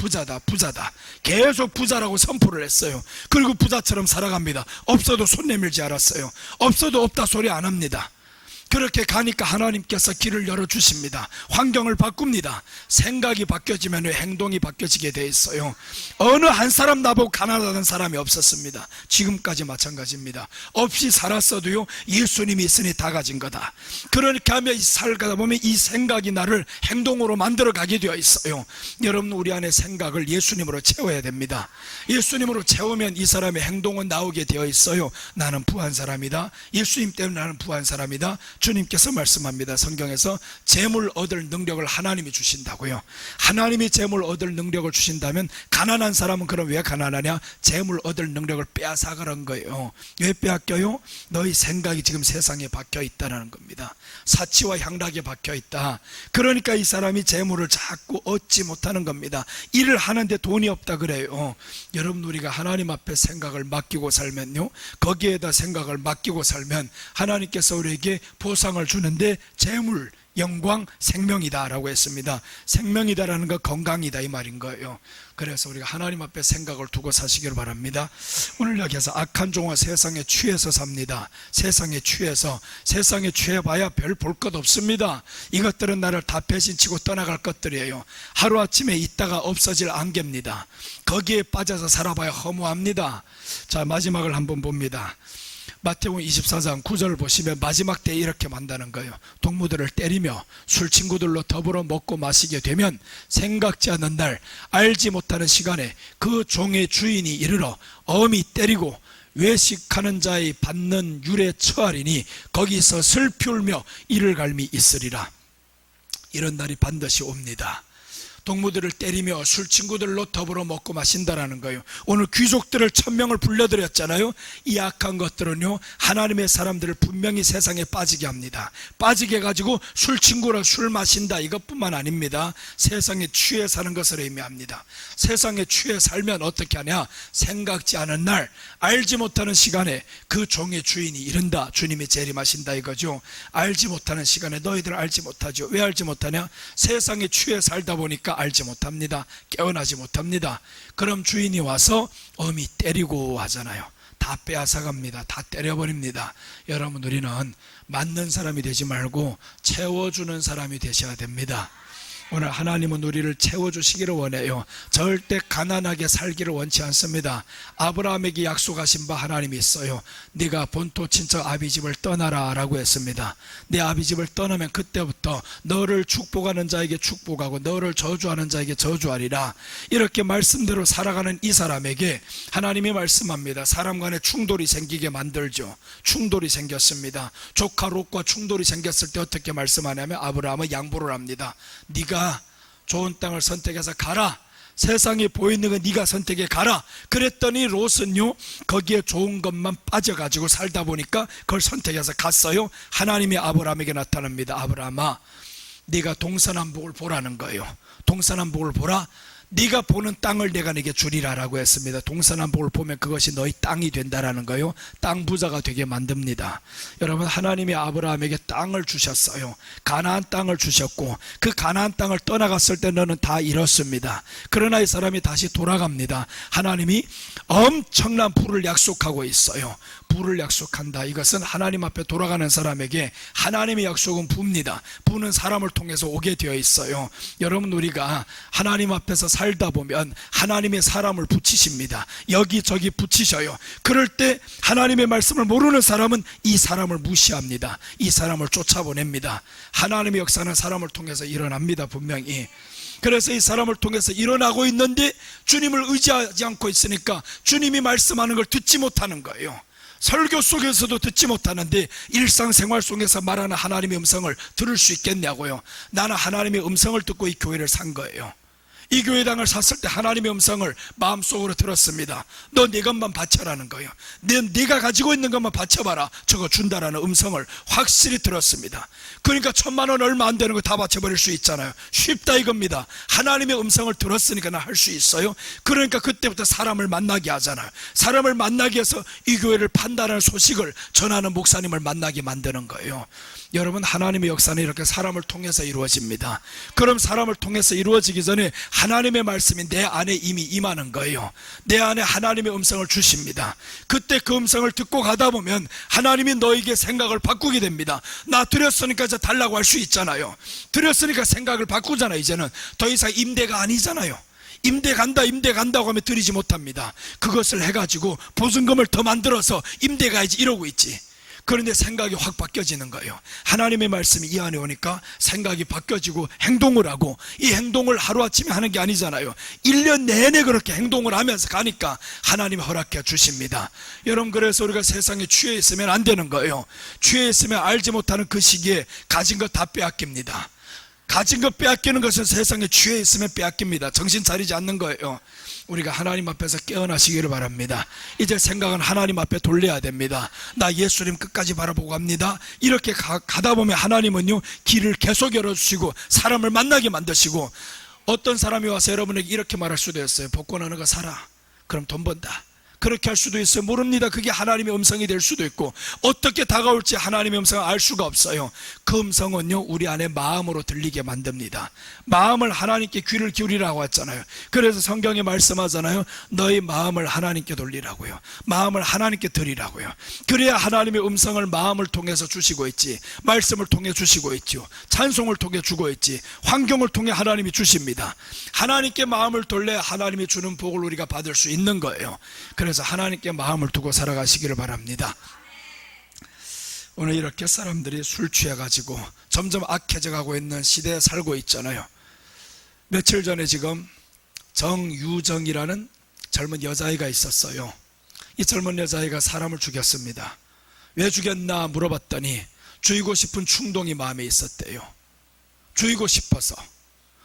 계속 부자라고 선포를 했어요. 그리고 부자처럼 살아갑니다. 없어도 손 내밀지 않았어요. 없어도 없다 소리 안 합니다. 그렇게 가니까 하나님께서 길을 열어주십니다. 환경을 바꿉니다. 생각이 바뀌어지면 행동이 바뀌어지게 돼 있어요. 어느 한 사람 나보고 가난하다는 사람이 없었습니다. 지금까지 마찬가지입니다. 없이 살았어도요, 예수님이 있으니 다 가진 거다. 그렇게 하며 살다 보면 이 생각이 나를 행동으로 만들어 가게 되어 있어요. 여러분, 우리 안에 생각을 예수님으로 채워야 됩니다. 예수님으로 채우면 이 사람의 행동은 나오게 되어 있어요. 나는 부한 사람이다, 예수님 때문에 나는 부한 사람이다. 주님께서 말씀합니다. 성경에서 재물 얻을 능력을 하나님이 주신다고요. 하나님이 재물 얻을 능력을 주신다면 가난한 사람은 그럼 왜 가난하냐? 재물 얻을 능력을 빼앗아 가는 거예요. 왜 빼앗겨요? 너희 생각이 지금 세상에 박혀 있다는 겁니다. 사치와 향락에 박혀 있다. 그러니까 이 사람이 재물을 자꾸 얻지 못하는 겁니다. 일을 하는데 돈이 없다 그래요. 여러분, 우리가 하나님 앞에 생각을 맡기고 살면요, 거기에다 생각을 맡기고 살면 하나님께서 우리에게 보상을 주는데 재물, 영광, 생명이다 라고 했습니다. 생명이다라는 거 건강이다 이 말인 거예요. 그래서 우리가 하나님 앞에 생각을 두고 사시기를 바랍니다. 오늘 여기서 악한 종은 세상에 취해서 삽니다. 세상에 취해봐야 별 볼 것 없습니다. 이것들은 나를 다 배신치고 떠나갈 것들이에요. 하루아침에 있다가 없어질 안개입니다. 거기에 빠져서 살아봐야 허무합니다. 자, 마지막을 한번 봅니다. 마태복음 24장 9절을 보시면 마지막 때에 이렇게 만다는 거예요. 동무들을 때리며 술 친구들로 더불어 먹고 마시게 되면 생각지 않는 날, 알지 못하는 시간에 그 종의 주인이 이르러 엄히 때리고 외식하는 자의 받는 율에 처하리니 거기서 슬피 울며 이를 갈미 있으리라. 이런 날이 반드시 옵니다. 동무들을 때리며 술 친구들로 더불어 먹고 마신다라는 거예요. 오늘 귀족들을 1000명을 불러드렸잖아요. 이 악한 것들은요, 하나님의 사람들을 분명히 세상에 빠지게 합니다. 빠지게 해가지고 술 친구로 술 마신다, 이것뿐만 아닙니다. 세상에 취해 사는 것을 의미합니다. 세상에 취해 살면 어떻게 하냐? 생각지 않은 날, 알지 못하는 시간에 그 종의 주인이 이른다, 주님이 재림하신다 이거죠. 알지 못하는 시간에 너희들 알지 못하죠. 왜 알지 못하냐? 세상에 취해 살다 보니까 알지 못합니다. 깨어나지 못합니다. 그럼 주인이 와서 엄히 때리고 하잖아요. 다 빼앗아갑니다. 다 때려버립니다. 여러분, 우리는 맞는 사람이 되지 말고 채워주는 사람이 되셔야 됩니다. 오늘 하나님은 우리를 채워주시기를 원해요. 절대 가난하게 살기를 원치 않습니다. 아브라함에게 약속하신 바 하나님이 있어요. 네가 본토 친척 아비집을 떠나라 라고 했습니다. 내 아비집을 떠나면 그때부터 너를 축복하는 자에게 축복하고 너를 저주하는 자에게 저주하리라. 이렇게 말씀대로 살아가는 이 사람에게 하나님이 말씀합니다. 사람 간에 충돌이 생기게 만들죠. 충돌이 생겼습니다. 조카 롯과 충돌이 생겼을 때 어떻게 말씀하냐면 아브라함은 양보를 합니다. 네가 좋은 땅을 선택해서 가라. 세상에 보이는 건 네가 선택해 가라. 그랬더니 롯은요, 거기에 좋은 것만 빠져가지고 살다 보니까 그걸 선택해서 갔어요. 하나님이 아브라함에게 나타납니다. 아브라함아, 네가 동서남북을 보라는 거예요. 동서남북을 보라. 네가 보는 땅을 내가 네게 주리라라고 했습니다. 동서남북을 보면 그것이 너희 땅이 된다라는 거예요. 땅 부자가 되게 만듭니다. 여러분, 하나님이 아브라함에게 땅을 주셨어요. 가나안 땅을 주셨고 그 가나안 땅을 떠나갔을 때 너는 다 잃었습니다. 그러나 이 사람이 다시 돌아갑니다. 하나님이 엄청난 부를 약속하고 있어요. 부를 약속한다. 이것은 하나님 앞에 돌아가는 사람에게 하나님의 약속은 부입니다. 부는 사람을 통해서 오게 되어 있어요. 여러분, 우리가 하나님 앞에서 살다 보면 하나님의 사람을 붙이십니다. 여기저기 붙이셔요. 그럴 때 하나님의 말씀을 모르는 사람은 이 사람을 무시합니다. 이 사람을 쫓아보냅니다. 하나님의 역사는 사람을 통해서 일어납니다. 분명히. 그래서 이 사람을 통해서 일어나고 있는데 주님을 의지하지 않고 있으니까 주님이 말씀하는 걸 듣지 못하는 거예요. 설교 속에서도 듣지 못하는데 일상생활 속에서 말하는 하나님의 음성을 들을 수 있겠냐고요. 나는 하나님의 음성을 듣고 이 교회를 산 거예요. 이 교회당을 샀을 때 하나님의 음성을 마음속으로 들었습니다. 너 네 것만 바쳐라는 거예요. 네가 가지고 있는 것만 바쳐봐라. 저거 준다라는 음성을 확실히 들었습니다. 그러니까 1000만 원 얼마 안 되는 거 다 바쳐버릴 수 있잖아요. 쉽다 이겁니다. 하나님의 음성을 들었으니까 나 할 수 있어요. 그러니까 그때부터 사람을 만나게 하잖아요. 사람을 만나게 해서 이 교회를 판단하는 소식을 전하는 목사님을 만나게 만드는 거예요. 여러분, 하나님의 역사는 이렇게 사람을 통해서 이루어집니다. 그럼 사람을 통해서 이루어지기 전에 하나님의 말씀이 내 안에 이미 임하는 거예요. 내 안에 하나님의 음성을 주십니다. 그때 그 음성을 듣고 가다 보면 하나님이 너에게 생각을 바꾸게 됩니다. 나 드렸으니까 이제 달라고 할 수 있잖아요. 드렸으니까 생각을 바꾸잖아요. 이제는 더 이상 임대가 아니잖아요. 임대 간다고 하면 드리지 못합니다. 그것을 해가지고 보증금을 더 만들어서 임대 가야지 이러고 있지. 그런데 생각이 확 바뀌어지는 거예요. 하나님의 말씀이 이 안에 오니까 생각이 바뀌어지고 행동을 하고, 이 행동을 하루아침에 하는 게 아니잖아요. 1년 내내 그렇게 행동을 하면서 가니까 하나님이 허락해 주십니다. 여러분, 그래서 우리가 세상에 취해 있으면 안 되는 거예요. 취해 있으면 알지 못하는 그 시기에 가진 것 다 빼앗깁니다. 가진 것 빼앗기는 것은 세상에 취해 있으면 빼앗깁니다. 정신 차리지 않는 거예요. 우리가 하나님 앞에서 깨어나시기를 바랍니다. 이제 생각은 하나님 앞에 돌려야 됩니다. 나 예수님 끝까지 바라보고 갑니다. 이렇게 가다 보면 하나님은요, 길을 계속 열어주시고 사람을 만나게 만드시고, 어떤 사람이 와서 여러분에게 이렇게 말할 수도 있어요. 복권 하는 거 사라. 그럼 돈 번다. 그렇게 할 수도 있어요. 모릅니다. 그게 하나님의 음성이 될 수도 있고, 어떻게 다가올지 하나님의 음성을 알 수가 없어요. 그 음성은요, 우리 안에 마음으로 들리게 만듭니다. 마음을 하나님께 귀를 기울이라고 했잖아요. 그래서 성경에 말씀하잖아요. 너희 마음을 하나님께 돌리라고요. 마음을 하나님께 드리라고요. 그래야 하나님의 음성을 마음을 통해서 주시고 있지, 말씀을 통해 주시고 있죠, 찬송을 통해 주고 있지, 환경을 통해 하나님이 주십니다. 하나님께 마음을 돌려야 하나님이 주는 복을 우리가 받을 수 있는 거예요. 그래서 하나님께 마음을 두고 살아가시기를 바랍니다. 오늘 이렇게 사람들이 술 취해가지고 점점 악해져 가고 있는 시대에 살고 있잖아요. 며칠 전에 지금 정유정이라는 젊은 여자아이가 있었어요. 이 젊은 여자아이가 사람을 죽였습니다. 왜 죽였나 물어봤더니 죽이고 싶은 충동이 마음에 있었대요. 죽이고 싶어서.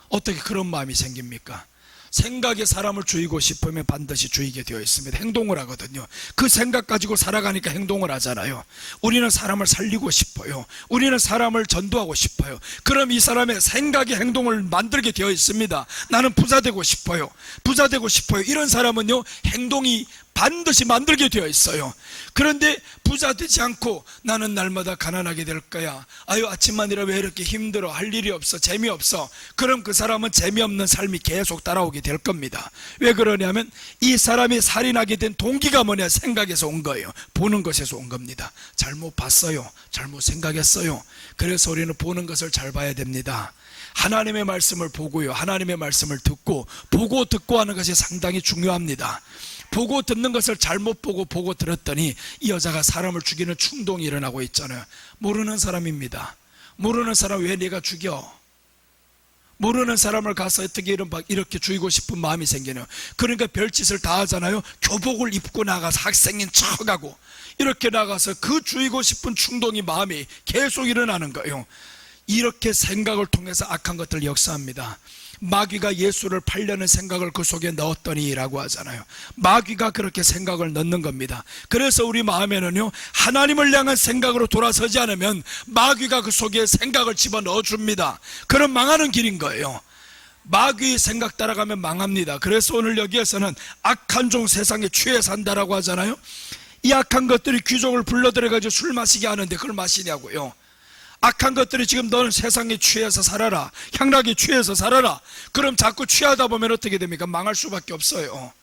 어떻게 그런 마음이 생깁니까? 생각이 사람을 죽이고 싶으면 반드시 죽이게 되어 있습니다. 행동을 하거든요. 그 생각 가지고 살아가니까 행동을 하잖아요. 우리는 사람을 살리고 싶어요. 우리는 사람을 전도하고 싶어요. 그럼 이 사람의 생각이 행동을 만들게 되어 있습니다. 나는 부자 되고 싶어요. 부자 되고 싶어요. 이런 사람은요, 행동이 반드시 만들게 되어 있어요. 그런데 부자 되지 않고 나는 날마다 가난하게 될 거야. 아유, 아침만이라 왜 이렇게 힘들어? 할 일이 없어. 재미없어. 그럼 그 사람은 재미없는 삶이 계속 따라오게 될 겁니다. 왜 그러냐면 이 사람이 살인하게 된 동기가 뭐냐? 생각에서 온 거예요. 보는 것에서 온 겁니다. 잘못 봤어요. 잘못 생각했어요. 그래서 우리는 보는 것을 잘 봐야 됩니다. 하나님의 말씀을 보고요, 하나님의 말씀을 듣고, 보고 듣고 하는 것이 상당히 중요합니다. 보고 듣는 것을 잘못 보고 들었더니 이 여자가 사람을 죽이는 충동이 일어나고 있잖아요. 모르는 사람입니다. 모르는 사람 왜 내가 죽여? 모르는 사람을 가서 어떻게 이렇게 죽이고 싶은 마음이 생기네요. 그러니까 별짓을 다 하잖아요. 교복을 입고 나가서 학생인 척하고 이렇게 나가서 그 죽이고 싶은 충동이 마음이 계속 일어나는 거예요. 이렇게 생각을 통해서 악한 것들 역사합니다. 마귀가 예수를 팔려는 생각을 그 속에 넣었더니 라고 하잖아요. 마귀가 그렇게 생각을 넣는 겁니다. 그래서 우리 마음에는요, 하나님을 향한 생각으로 돌아서지 않으면 마귀가 그 속에 생각을 집어넣어 줍니다. 그럼 망하는 길인 거예요. 마귀의 생각 따라가면 망합니다. 그래서 오늘 여기에서는 악한 종 세상에 취해 산다라고 하잖아요. 이 악한 것들이 귀족을 불러들여가지고 술 마시게 하는데 그걸 마시냐고요. 악한 것들이 지금 너는 세상에 취해서 살아라, 향락에 취해서 살아라. 그럼 자꾸 취하다 보면 어떻게 됩니까? 망할 수밖에 없어요.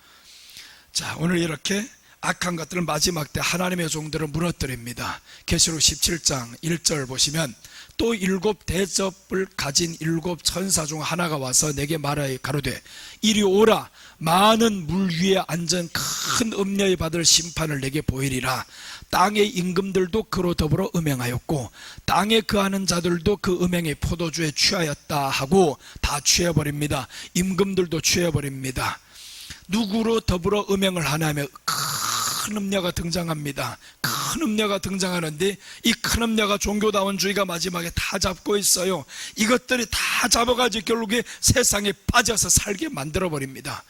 자, 오늘 이렇게 악한 것들을 마지막 때 하나님의 종들을 무너뜨립니다. 계시록 17장 1절 보시면 또 7 대접을 가진 7 천사 중 하나가 와서 내게 말하여 가로되 이리 오라. 많은 물 위에 앉은 큰 음녀에 받을 심판을 내게 보이리라. 땅의 임금들도 그로 더불어 음행하였고 땅에 거하는 자들도 그 음행의 포도주에 취하였다 하고 다 취해버립니다. 임금들도 취해버립니다. 누구로 더불어 음행을 하냐면 큰 음녀가 등장합니다. 큰 음녀가 등장하는데 이 큰 음녀가 종교다원주의가 마지막에 다 잡고 있어요. 이것들이 다 잡아가지고 결국에 세상에 빠져서 살게 만들어버립니다.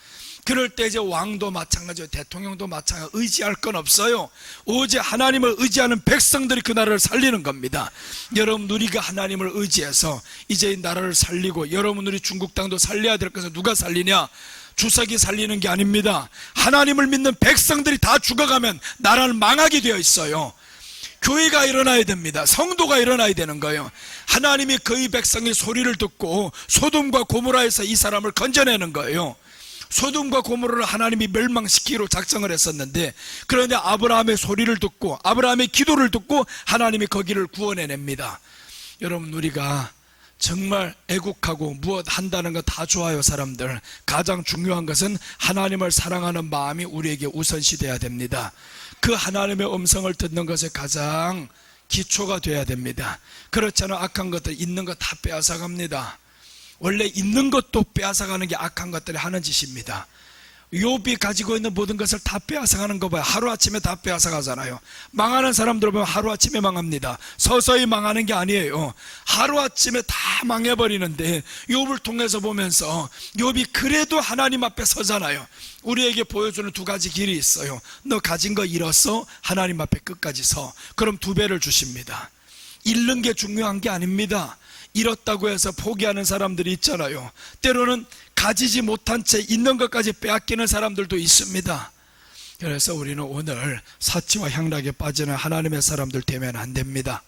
그럴 때 이제 왕도 마찬가지고 대통령도 마찬가지고 의지할 건 없어요. 오직 하나님을 의지하는 백성들이 그 나라를 살리는 겁니다. 여러분, 우리가 하나님을 의지해서 이제 이 나라를 살리고, 여러분 우리 중국 땅도 살려야 될 것을 누가 살리냐? 주석이 살리는 게 아닙니다. 하나님을 믿는 백성들이 다 죽어가면 나라는 망하게 되어 있어요. 교회가 일어나야 됩니다. 성도가 일어나야 되는 거예요. 하나님이 그의 백성의 소리를 듣고 소돔과 고모라에서 이 사람을 건져내는 거예요. 소돔과 고모라를 하나님이 멸망시키기로 작정을 했었는데, 그런데 아브라함의 소리를 듣고 아브라함의 기도를 듣고 하나님이 거기를 구원해냅니다. 여러분, 우리가 정말 애국하고 무엇 한다는 거 다 좋아요. 사람들, 가장 중요한 것은 하나님을 사랑하는 마음이 우리에게 우선시 돼야 됩니다. 그 하나님의 음성을 듣는 것에 가장 기초가 돼야 됩니다. 그렇지 않아 악한 것들 있는 거 다 빼앗아갑니다. 원래 있는 것도 빼앗아가는 게 악한 것들이 하는 짓입니다. 욥이 가지고 있는 모든 것을 다 빼앗아가는 거 봐요. 하루아침에 다 빼앗아가잖아요. 망하는 사람들 보면 하루아침에 망합니다. 서서히 망하는 게 아니에요. 하루아침에 다 망해버리는데 욥을 통해서 보면서 욥이 그래도 하나님 앞에 서잖아요. 우리에게 보여주는 두 가지 길이 있어요. 너 가진 거 잃었어? 하나님 앞에 끝까지 서. 그럼 2배를 주십니다. 잃는 게 중요한 게 아닙니다. 잃었다고 해서 포기하는 사람들이 있잖아요. 때로는 가지지 못한 채 있는 것까지 빼앗기는 사람들도 있습니다. 그래서 우리는 오늘 사치와 향락에 빠지는 하나님의 사람들 되면 안 됩니다.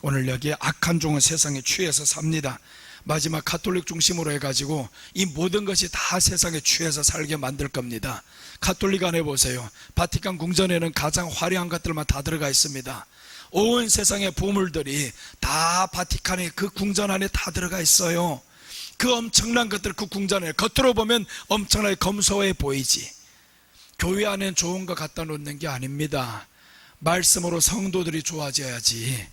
오늘 여기에 악한 종은 세상에 취해서 삽니다. 마지막 가톨릭 중심으로 해가지고 이 모든 것이 다 세상에 취해서 살게 만들 겁니다. 가톨릭 안에 보세요. 바티칸 궁전에는 가장 화려한 것들만 다 들어가 있습니다. 온 세상의 보물들이 다 바티칸의 그 궁전 안에 다 들어가 있어요. 그 엄청난 것들 그 궁전 안에 겉으로 보면 엄청나게 검소해 보이지. 교회 안에는 좋은 거 갖다 놓는 게 아닙니다. 말씀으로 성도들이 좋아져야지.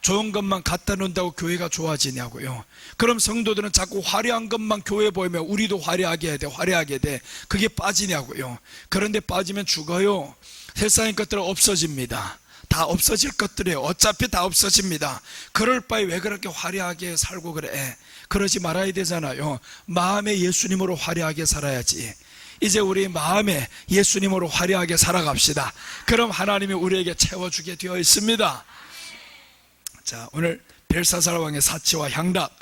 좋은 것만 갖다 놓는다고 교회가 좋아지냐고요. 그럼 성도들은 자꾸 화려한 것만 교회에 보이면 우리도 화려하게 해야 돼, 화려하게 돼. 그게 빠지냐고요. 그런데 빠지면 죽어요. 세상의 것들은 없어집니다. 다 없어질 것들이에요. 어차피 다 없어집니다. 그럴 바에 왜 그렇게 화려하게 살고 그래? 그러지 말아야 되잖아요. 마음에 예수님으로 화려하게 살아야지. 이제 우리 마음에 예수님으로 화려하게 살아갑시다. 그럼 하나님이 우리에게 채워주게 되어 있습니다. 자, 오늘 벨사살 왕의 사치와 향락,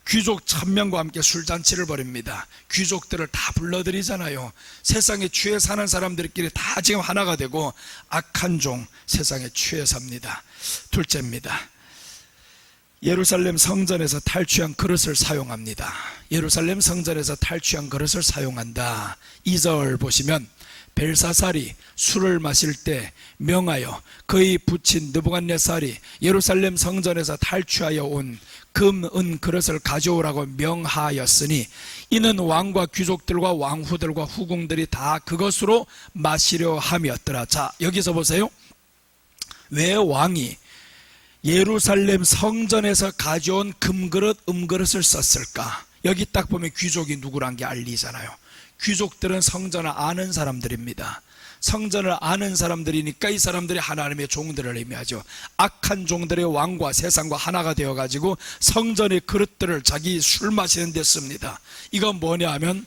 귀족 1000명과 함께 술잔치를 벌입니다. 귀족들을 다 불러들이잖아요. 세상에 취해 사는 사람들끼리 다 지금 하나가 되고 악한 종, 세상에 취해 삽니다. 둘째입니다. 예루살렘 성전에서 탈취한 그릇을 사용합니다. 예루살렘 성전에서 탈취한 그릇을 사용한다. 2절 보시면 벨사살이 술을 마실 때 명하여 그의 부친 느부갓네살이 예루살렘 성전에서 탈취하여 온 금, 은 그릇을 가져오라고 명하였으니 이는 왕과 귀족들과 왕후들과 후궁들이 다 그것으로 마시려 함이었더라. 자, 여기서 보세요. 왜 왕이 예루살렘 성전에서 가져온 금그릇, 음그릇을 썼을까? 여기 딱 보면 귀족이 누구란 게 알리잖아요. 귀족들은 성전을 아는 사람들입니다. 성전을 아는 사람들이니까 이 사람들이 하나님의 종들을 의미하죠. 악한 종들의 왕과 세상과 하나가 되어가지고 성전의 그릇들을 자기 술 마시는 데 씁니다. 이건 뭐냐 하면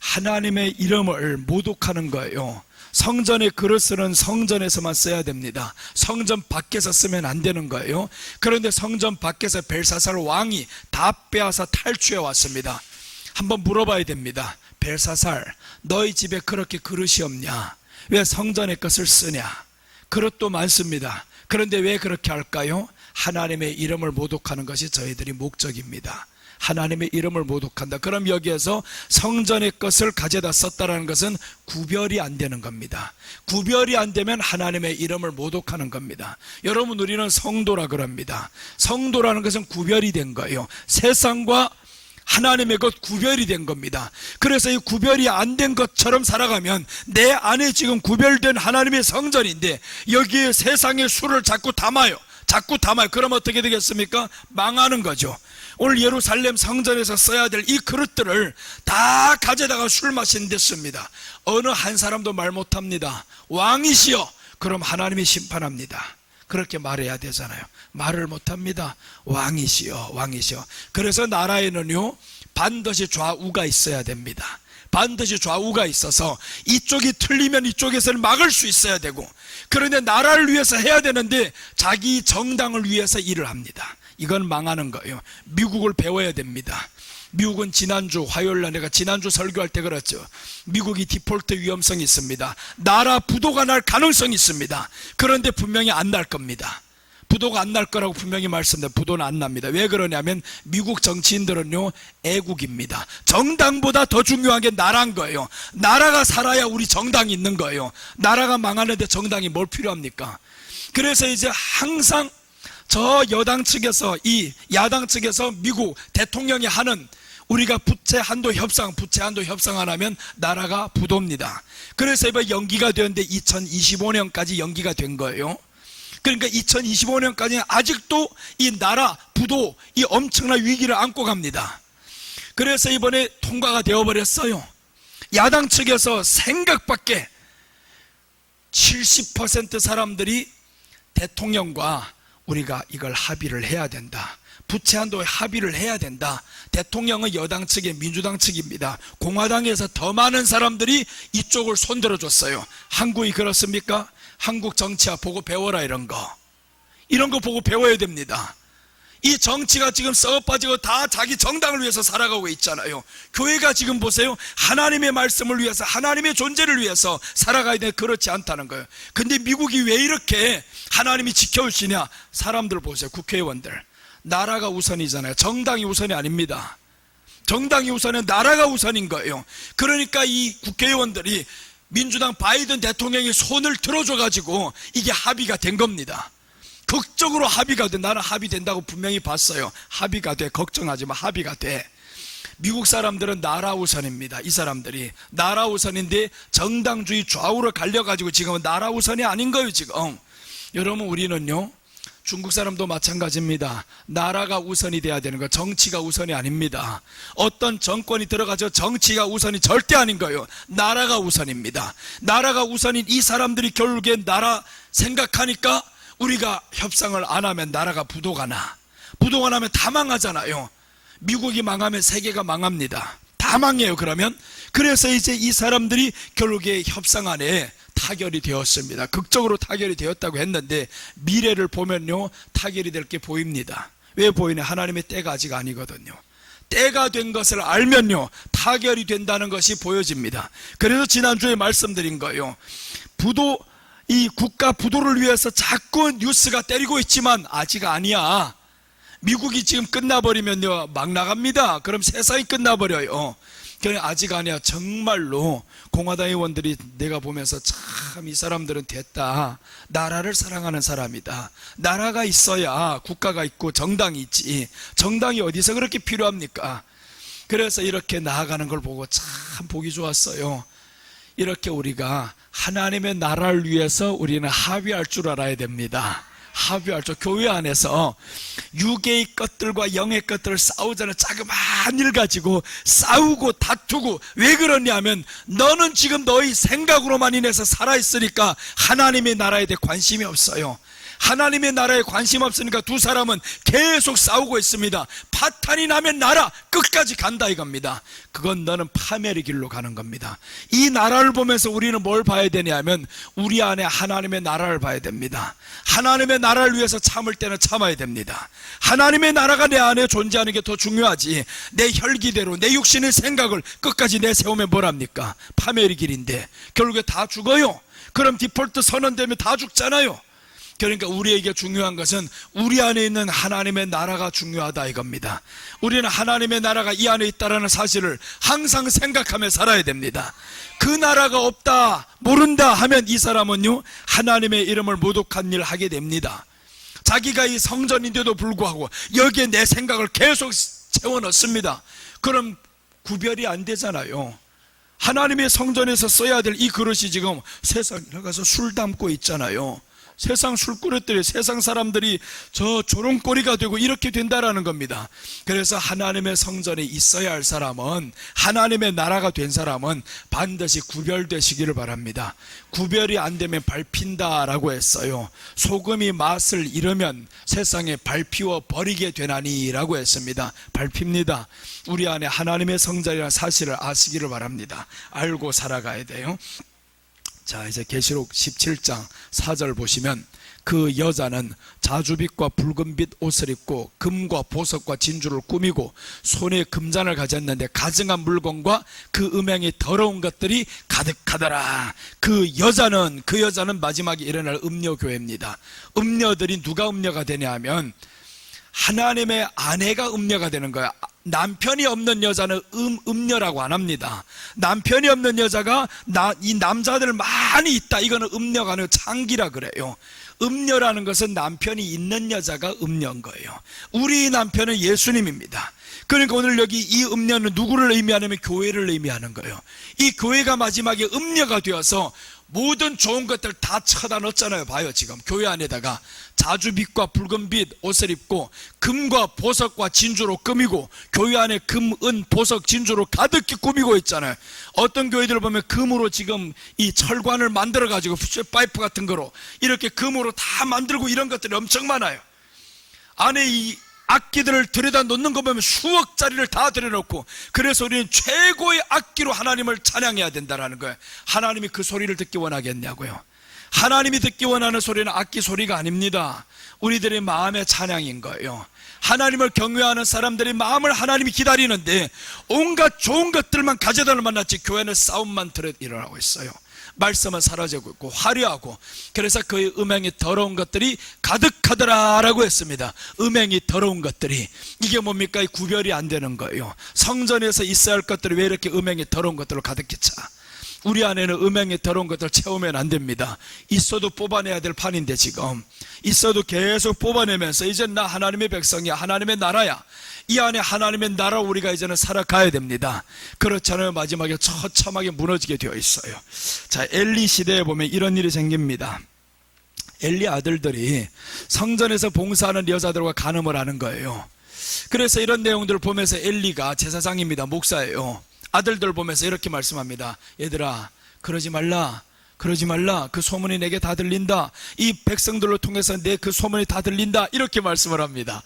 하나님의 이름을 모독하는 거예요. 성전의 그릇은 성전에서만 써야 됩니다. 성전 밖에서 쓰면 안 되는 거예요. 그런데 성전 밖에서 벨사살 왕이 다 빼앗아 탈취해 왔습니다. 한번 물어봐야 됩니다. 벨사살, 너희 집에 그렇게 그릇이 없냐? 왜 성전의 것을 쓰냐? 그릇도 많습니다. 그런데 왜 그렇게 할까요? 하나님의 이름을 모독하는 것이 저희들이 목적입니다. 하나님의 이름을 모독한다. 그럼 여기에서 성전의 것을 가져다 썼다는 것은 구별이 안 되는 겁니다. 구별이 안 되면 하나님의 이름을 모독하는 겁니다. 여러분, 우리는 성도라 그럽니다. 성도라는 것은 구별이 된 거예요. 세상과 하나님의 것 구별이 된 겁니다. 그래서 이 구별이 안 된 것처럼 살아가면 내 안에 지금 구별된 하나님의 성전인데 여기에 세상의 술을 자꾸 담아요. 그럼 어떻게 되겠습니까? 망하는 거죠. 오늘 예루살렘 성전에서 써야 될 이 그릇들을 다 가져다가 술 마시는 데 씁니다. 어느 한 사람도 말 못합니다. 왕이시여, 그럼 하나님이 심판합니다. 그렇게 말해야 되잖아요. 말을 못합니다. 왕이시여. 그래서 나라에는요 반드시 좌우가 있어야 됩니다. 반드시 좌우가 있어서 이쪽이 틀리면 이쪽에서는 막을 수 있어야 되고, 그런데 나라를 위해서 해야 되는데 자기 정당을 위해서 일을 합니다. 이건 망하는 거예요. 미국을 배워야 됩니다. 미국은 지난주 화요일날 내가 지난주 설교할 때 그랬죠. 미국이 디폴트 위험성이 있습니다. 나라 부도가 날 가능성이 있습니다. 그런데 분명히 안 날 겁니다. 부도가 안 날 거라고 분명히 말씀드립니다. 부도는 안 납니다. 왜 그러냐면 미국 정치인들은요 애국입니다. 정당보다 더 중요한 게 나라인 거예요. 나라가 살아야 우리 정당이 있는 거예요. 나라가 망하는데 정당이 뭘 필요합니까? 그래서 이제 항상 저 여당 측에서 이 야당 측에서 미국 대통령이 하는 우리가 부채 한도 협상 안 하면 나라가 부도입니다. 그래서 이번 연기가 되는데 2025년까지 연기가 된 거예요. 그러니까 2025년까지는 아직도 이 나라 부도, 이 엄청난 위기를 안고 갑니다. 그래서 이번에 통과가 되어버렸어요. 야당 측에서 생각밖에 70% 사람들이 대통령과 우리가 이걸 합의를 해야 된다. 부채 한도에 합의를 해야 된다. 대통령은 여당 측의 민주당 측입니다. 공화당에서 더 많은 사람들이 이쪽을 손들어줬어요. 한국이 그렇습니까? 한국 정치야 보고 배워라. 이런 거 보고 배워야 됩니다. 이 정치가 지금 썩어 빠지고 다 자기 정당을 위해서 살아가고 있잖아요. 교회가 지금 보세요, 하나님의 말씀을 위해서, 하나님의 존재를 위해서 살아가야 되는데 그렇지 않다는 거예요. 근데 미국이 왜 이렇게 하나님이 지켜주시냐? 사람들 보세요. 국회의원들, 나라가 우선이잖아요. 정당이 우선이 아닙니다. 정당이 우선은 나라가 우선인 거예요. 그러니까 이 국회의원들이 민주당 바이든 대통령이 손을 들어줘가지고 이게 합의가 된 겁니다. 극적으로 합의가 돼. 나는 합의된다고 분명히 봤어요. 합의가 돼. 걱정하지 마. 합의가 돼. 미국 사람들은 나라 우선입니다. 이 사람들이 나라 우선인데 정당주의 좌우로 갈려가지고 지금은 나라 우선이 아닌 거예요. 지금 여러분, 우리는요 중국 사람도 마찬가지입니다. 나라가 우선이 돼야 되는 거, 정치가 우선이 아닙니다. 어떤 정권이 들어가서 정치가 우선이 절대 아닌 거예요. 나라가 우선입니다. 나라가 우선인 이 사람들이 결국엔 나라 생각하니까 우리가 협상을 안 하면 나라가 부도가 나면 다 망하잖아요. 미국이 망하면 세계가 망합니다. 다 망해요. 그래서 이제 이 사람들이 결국에 협상 안에 타결이 되었습니다. 극적으로 타결이 되었다고 했는데 미래를 보면요, 타결이 될 게 보입니다. 왜 보이냐? 하나님의 때가 아직 아니거든요. 때가 된 것을 알면요, 타결이 된다는 것이 보여집니다. 그래서 지난주에 말씀드린 거예요. 이 국가 부도를 위해서 자꾸 뉴스가 때리고 있지만 아직 아니야. 미국이 지금 끝나버리면요, 막 나갑니다. 그럼 세상이 끝나버려요. 그러니까 아직 아니야. 정말로 공화당 의원들이 내가 보면서 참 이 사람들은 됐다. 나라를 사랑하는 사람이다. 나라가 있어야 국가가 있고 정당이 있지. 정당이 어디서 그렇게 필요합니까? 그래서 이렇게 나아가는 걸 보고 참 보기 좋았어요. 이렇게 우리가 하나님의 나라를 위해서 우리는 합의할 줄 알아야 됩니다. 합의할 줄. 교회 안에서 육의 것들과 영의 것들을 싸우자는 자그마한 일 가지고 싸우고 다투고, 왜 그러냐면 너는 지금 너의 생각으로만 인해서 살아있으니까 하나님의 나라에 대해 관심이 없어요. 하나님의 나라에 관심 없으니까 두 사람은 계속 싸우고 있습니다. 파탄이 나면 나라 끝까지 간다 이겁니다. 그건 너는 파멸의 길로 가는 겁니다. 이 나라를 보면서 우리는 뭘 봐야 되냐면 우리 안에 하나님의 나라를 봐야 됩니다. 하나님의 나라를 위해서 참을 때는 참아야 됩니다. 하나님의 나라가 내 안에 존재하는 게 더 중요하지, 내 혈기대로 내 육신의 생각을 끝까지 내세우면 뭐랍니까? 파멸의 길인데 결국에 다 죽어요. 그럼 디폴트 선언되면 다 죽잖아요. 그러니까 우리에게 중요한 것은 우리 안에 있는 하나님의 나라가 중요하다 이겁니다. 우리는 하나님의 나라가 이 안에 있다는 사실을 항상 생각하며 살아야 됩니다. 그 나라가 없다, 모른다 하면 이 사람은요, 하나님의 이름을 모독한 일을 하게 됩니다. 자기가 이 성전인데도 불구하고 여기에 내 생각을 계속 채워넣습니다. 그럼 구별이 안 되잖아요. 하나님의 성전에서 써야 될 이 그릇이 지금 세상에 가서 술 담고 있잖아요. 세상 술꾸릇들이, 세상 사람들이 저 조롱거리가 되고 이렇게 된다라는 겁니다. 그래서 하나님의 성전에 있어야 할 사람은, 하나님의 나라가 된 사람은 반드시 구별되시기를 바랍니다. 구별이 안 되면 밟힌다라고 했어요. 소금이 맛을 잃으면 세상에 밟히워 버리게 되나니라고 했습니다. 밟힙니다. 우리 안에 하나님의 성전이라는 사실을 아시기를 바랍니다. 알고 살아가야 돼요. 자, 이제 계시록 17장 4절 보시면 그 여자는 자주빛과 붉은빛 옷을 입고 금과 보석과 진주를 꾸미고 손에 금잔을 가졌는데 가증한 물건과 그 음행이 더러운 것들이 가득하더라. 그 여자는 마지막에 일어날 음녀교회입니다. 음녀들이 누가 음녀가 되냐 하면 하나님의 아내가 음녀가 되는 거야. 남편이 없는 여자는 음녀라고 안 합니다. 남편이 없는 여자가 이 남자들 많이 있다, 이거는 음녀가 아니고 창기라 그래요. 음녀라는 것은 남편이 있는 여자가 음녀인 거예요. 우리 남편은 예수님입니다. 그러니까 오늘 여기 이 음녀는 누구를 의미하냐면 교회를 의미하는 거예요. 이 교회가 마지막에 음녀가 되어서 모든 좋은 것들 다 쳐다 넣었잖아요. 봐요, 지금 교회 안에다가 자주빛과 붉은빛 옷을 입고 금과 보석과 진주로 꾸미고, 교회 안에 금, 은, 보석, 진주로 가득히 꾸미고 있잖아요. 어떤 교회들을 보면 금으로 지금 이 철관을 만들어 가지고 파이프 같은 거로 이렇게 금으로 다 만들고 이런 것들이 엄청 많아요. 안에 이 악기들을 들여다 놓는 거 보면 수억짜리를 다 들여놓고, 그래서 우리는 최고의 악기로 하나님을 찬양해야 된다는 거예요. 하나님이 그 소리를 듣기 원하겠냐고요. 하나님이 듣기 원하는 소리는 악기 소리가 아닙니다. 우리들의 마음의 찬양인 거예요. 하나님을 경외하는 사람들의 마음을 하나님이 기다리는데 온갖 좋은 것들만 가져다를 만났지 교회는 싸움만 일어나고 있어요. 말씀은 사라지고 있고 화려하고, 그래서 그의 음행이 더러운 것들이 가득하더라라고 했습니다. 음행이 더러운 것들이, 이게 뭡니까? 구별이 안 되는 거예요. 성전에서 있어야 할 것들이 왜 이렇게 음행이 더러운 것들로 가득히 차? 우리 안에는 음행이 더러운 것들을 채우면 안 됩니다. 있어도 뽑아내야 될 판인데, 지금 있어도 계속 뽑아내면서 이제 나 하나님의 백성이야, 하나님의 나라야, 이 안에 하나님의 나라 우리가 이제는 살아가야 됩니다. 그렇잖아요. 마지막에 처참하게 무너지게 되어 있어요. 자, 엘리 시대에 보면 이런 일이 생깁니다. 엘리 아들들이 성전에서 봉사하는 여자들과 간음을 하는 거예요. 그래서 이런 내용들을 보면서 엘리가 제사장입니다. 목사예요. 아들들 보면서 이렇게 말씀합니다. 얘들아, 그러지 말라. 그러지 말라. 그 소문이 내게 다 들린다. 이 백성들로 통해서 내 그 소문이 다 들린다. 이렇게 말씀을 합니다.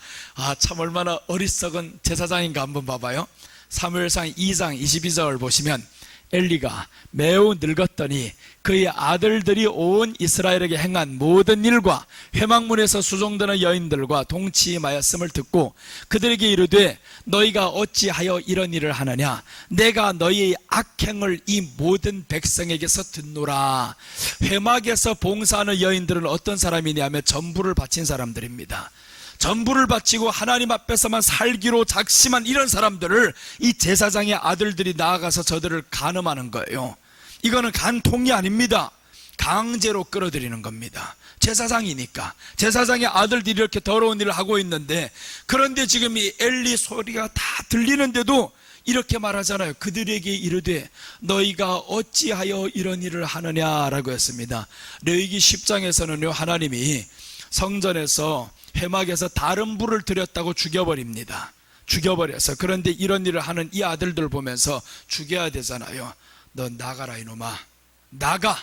참 얼마나 어리석은 제사장인가 한번 봐봐요. 사무엘상 2장 22절 보시면 엘리가 매우 늙었더니 그의 아들들이 온 이스라엘에게 행한 모든 일과 회막문에서 수종드는 여인들과 동침하였음을 듣고 그들에게 이르되 너희가 어찌하여 이런 일을 하느냐. 내가 너희의 악행을 이 모든 백성에게서 듣노라. 회막에서 봉사하는 여인들은 어떤 사람이냐면 전부를 바친 사람들입니다. 전부를 바치고 하나님 앞에서만 살기로 작심한 이런 사람들을 이 제사장의 아들들이 나아가서 저들을 간음하는 거예요. 이거는 간통이 아닙니다. 강제로 끌어들이는 겁니다. 제사장이니까. 제사장의 아들들이 이렇게 더러운 일을 하고 있는데, 그런데 지금 이 엘리 소리가 다 들리는데도 이렇게 말하잖아요. 그들에게 이르되 너희가 어찌하여 이런 일을 하느냐라고 했습니다. 레위기 10장에서는요, 하나님이 성전에서 회막에서 다른 불을 들였다고 죽여버립니다. 죽여버려서. 그런데 이런 일을 하는 이 아들들 보면서 죽여야 되잖아요. 너 나가라 이놈아, 나가,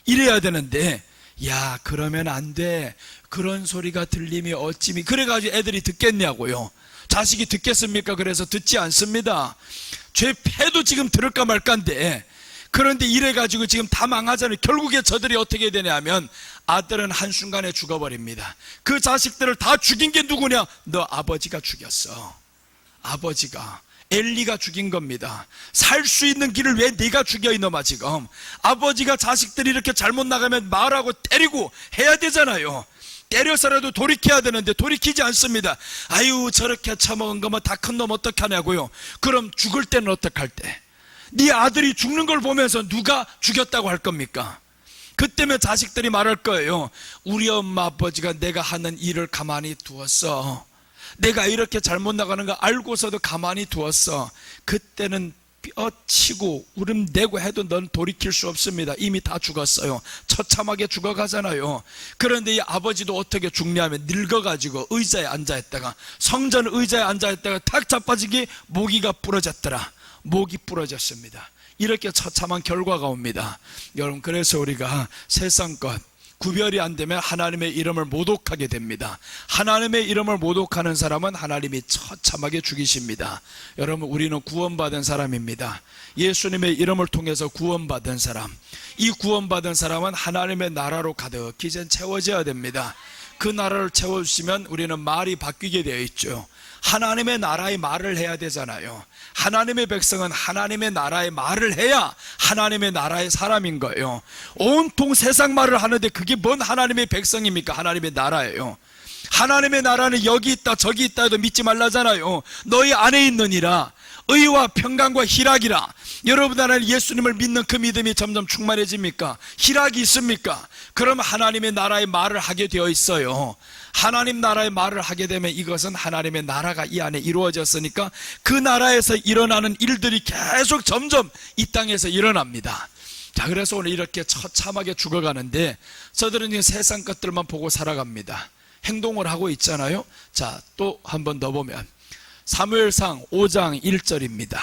이래야 되는데, 야 그러면 안 돼, 그런 소리가 들림이 어찌미, 그래가지고 애들이 듣겠냐고요. 자식이 듣겠습니까? 그래서 듣지 않습니다. 죄 패도 지금 들을까 말까인데, 그런데 이래가지고 지금 다 망하잖아요. 결국에 저들이 어떻게 되냐 하면 아들은 한순간에 죽어버립니다. 그 자식들을 다 죽인 게 누구냐? 너 아버지가 죽였어. 아버지가, 엘리가 죽인 겁니다. 살 수 있는 길을 왜 네가 죽여 이놈아. 지금 아버지가 자식들이 이렇게 잘못 나가면 말하고 때리고 해야 되잖아요. 때려서라도 돌이켜야 되는데 돌이키지 않습니다. 아유 저렇게 처먹은 거면 다 큰 놈 어떡하냐고요. 그럼 죽을 때는 어떡할 때? 네 아들이 죽는 걸 보면서 누가 죽였다고 할 겁니까? 그때면 자식들이 말할 거예요. 우리 엄마 아버지가 내가 하는 일을 가만히 두었어. 내가 이렇게 잘못 나가는 거 알고서도 가만히 두었어. 그때는 뼈치고 울음 내고 해도 넌 돌이킬 수 없습니다. 이미 다 죽었어요. 처참하게 죽어가잖아요. 그런데 이 아버지도 어떻게 죽냐면 늙어가지고 의자에 앉아있다가, 성전 의자에 앉아있다가 탁 자빠지게 모기가 부러졌더라. 목이 부러졌습니다. 이렇게 처참한 결과가 옵니다. 여러분, 그래서 우리가 세상 것 구별이 안 되면 하나님의 이름을 모독하게 됩니다. 하나님의 이름을 모독하는 사람은 하나님이 처참하게 죽이십니다. 여러분, 우리는 구원받은 사람입니다. 예수님의 이름을 통해서 구원받은 사람, 이 구원받은 사람은 하나님의 나라로 가득히 이제 채워져야 됩니다. 그 나라를 채워주시면 우리는 말이 바뀌게 되어 있죠. 하나님의 나라의 말을 해야 되잖아요. 하나님의 백성은 하나님의 나라의 말을 해야 하나님의 나라의 사람인 거예요. 온통 세상 말을 하는데 그게 뭔 하나님의 백성입니까? 하나님의 나라예요. 하나님의 나라는 여기 있다 저기 있다 해도 믿지 말라잖아요. 너희 안에 있느니라. 의와 평강과 희락이라. 여러분 안에 예수님을 믿는 그 믿음이 점점 충만해집니까? 희락이 있습니까? 그럼 하나님의 나라의 말을 하게 되어 있어요. 하나님 나라의 말을 하게 되면 이것은 하나님의 나라가 이 안에 이루어졌으니까 그 나라에서 일어나는 일들이 계속 점점 이 땅에서 일어납니다. 자, 그래서 오늘 이렇게 처참하게 죽어가는데 저들은 이 세상 것들만 보고 살아갑니다. 행동을 하고 있잖아요. 자, 또 한 번 더 보면 사무엘상 5장 1절입니다.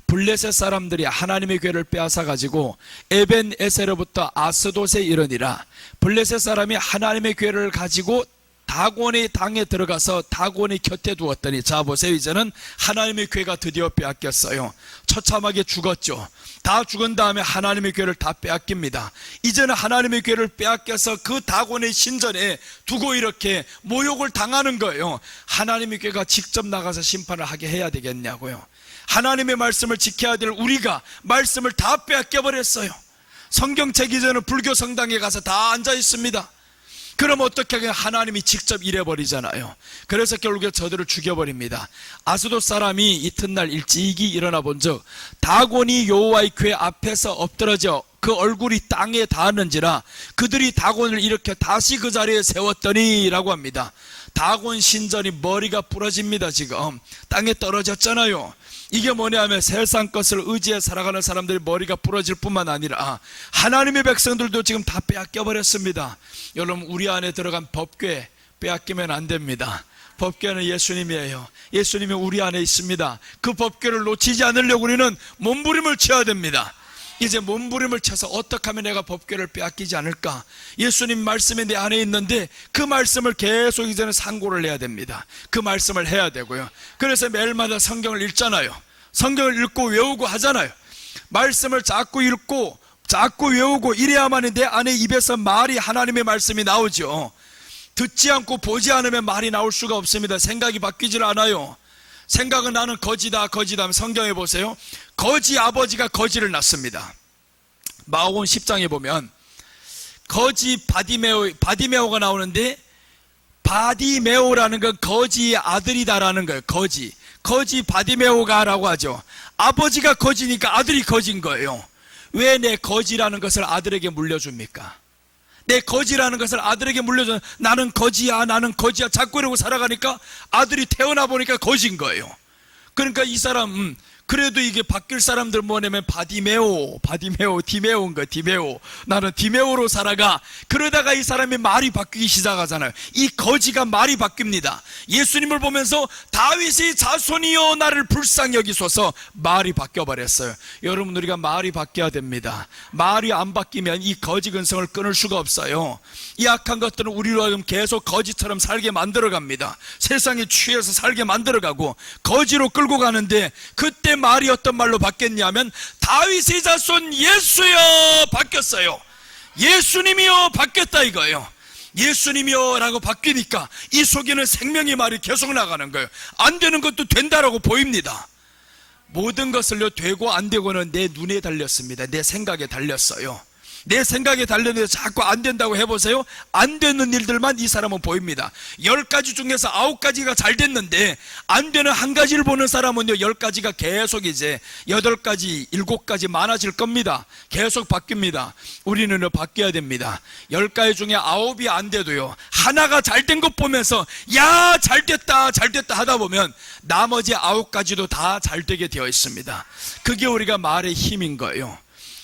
블레셋 사람들이 하나님의 궤를 빼앗아 가지고 에벤에셀로부터 아스돗에 이르니라. 블레셋 사람이 하나님의 궤를 가지고 다곤의 당에 들어가서 다곤의 곁에 두었더니, 자 보세요, 이제는 하나님의 궤가 드디어 빼앗겼어요. 처참하게 죽었죠. 다 죽은 다음에 하나님의 궤를 다 빼앗깁니다. 이제는 하나님의 궤를 빼앗겨서 그 다곤의 신전에 두고 이렇게 모욕을 당하는 거예요. 하나님의 궤가 직접 나가서 심판을 하게 해야 되겠냐고요. 하나님의 말씀을 지켜야 될 우리가 말씀을 다 빼앗겨 버렸어요. 성경책 이제는 불교 성당에 가서 다 앉아 있습니다. 그럼 어떻게 하겠냐? 하나님이 직접 일해버리잖아요. 그래서 결국에 저들을 죽여버립니다. 아스돗 사람이 이튿날 일찍이 일어나 본즉 다곤이 여호와의 궤 앞에서 엎드러져 그 얼굴이 땅에 닿았는지라 그들이 다곤을 일으켜 다시 그 자리에 세웠더니 라고 합니다. 다곤 신전이 머리가 부러집니다. 지금 땅에 떨어졌잖아요. 이게 뭐냐면 세상 것을 의지해 살아가는 사람들이 머리가 부러질 뿐만 아니라 하나님의 백성들도 지금 다 빼앗겨 버렸습니다. 여러분, 우리 안에 들어간 법궤 빼앗기면 안 됩니다. 법궤는 예수님이에요. 예수님이 우리 안에 있습니다. 그 법궤를 놓치지 않으려고 우리는 몸부림을 쳐야 됩니다. 이제 몸부림을 쳐서 어떻게 하면 내가 법궤를 빼앗기지 않을까? 예수님 말씀이 내 안에 있는데 그 말씀을 계속 이제는 상고를 해야 됩니다. 그 말씀을 해야 되고요. 그래서 매일마다 성경을 읽잖아요. 성경을 읽고 외우고 하잖아요. 말씀을 자꾸 읽고 자꾸 외우고 이래야만 내 안에 입에서 말이 하나님의 말씀이 나오죠. 듣지 않고 보지 않으면 말이 나올 수가 없습니다. 생각이 바뀌질 않아요. 생각은 나는 거지다 하면 성경에 보세요. 거지 아버지가 거지를 낳습니다. 마가복음 10장에 보면 거지 바디메오가 나오는데, 바디메오라는 건 거지의 아들이다라는 거예요. 거지 바디메오가라고 하죠. 아버지가 거지니까 아들이 거지인 거예요. 왜 내 거지라는 것을 아들에게 물려줍니까? 내 거지라는 것을 아들에게 물려줘. 나는 거지야 자꾸 이러고 살아가니까 아들이 태어나 보니까 거지인 거예요. 그러니까 이 사람 그래도 이게 바뀔 사람들 뭐냐면 디메오인 거예요. 디메오. 나는 디메오로 살아가. 그러다가 이 사람이 말이 바뀌기 시작하잖아요. 이 거지가 말이 바뀝니다. 예수님을 보면서 다윗의 자손이여 나를 불쌍히 여기소서, 말이 바뀌어버렸어요. 여러분, 우리가 말이 바뀌어야 됩니다. 말이 안 바뀌면 이 거지 근성을 끊을 수가 없어요. 이 악한 것들은 우리로 하여금 계속 거지처럼 살게 만들어갑니다. 세상에 취해서 살게 만들어가고 거지로 끌고 가는데, 그때 말이 어떤 말로 바뀌었냐면 다윗의 자손 예수여 바뀌었어요. 예수님이여 바뀌었다 이거예요. 예수님이여 라고 바뀌니까 이 속에는 생명의 말이 계속 나가는 거예요. 안 되는 것도 된다라고 보입니다. 모든 것을요, 되고 안 되고는 내 눈에 달렸습니다. 내 생각에 달렸어요. 내 생각에 달렸는데 자꾸 안 된다고 해보세요. 안 되는 일들만 이 사람은 보입니다. 10가지 중에서 9가지가 잘 됐는데 안 되는 한 가지를 보는 사람은요, 10가지가 계속 이제 8가지 7가지 많아질 겁니다. 계속 바뀝니다. 우리는 바뀌어야 됩니다. 10가지 중에 9이 안 돼도요, 하나가 잘 된 것 보면서 야 잘됐다 하다 보면 나머지 9가지도 다 잘 되게 되어 있습니다. 그게 우리가 말의 힘인 거예요.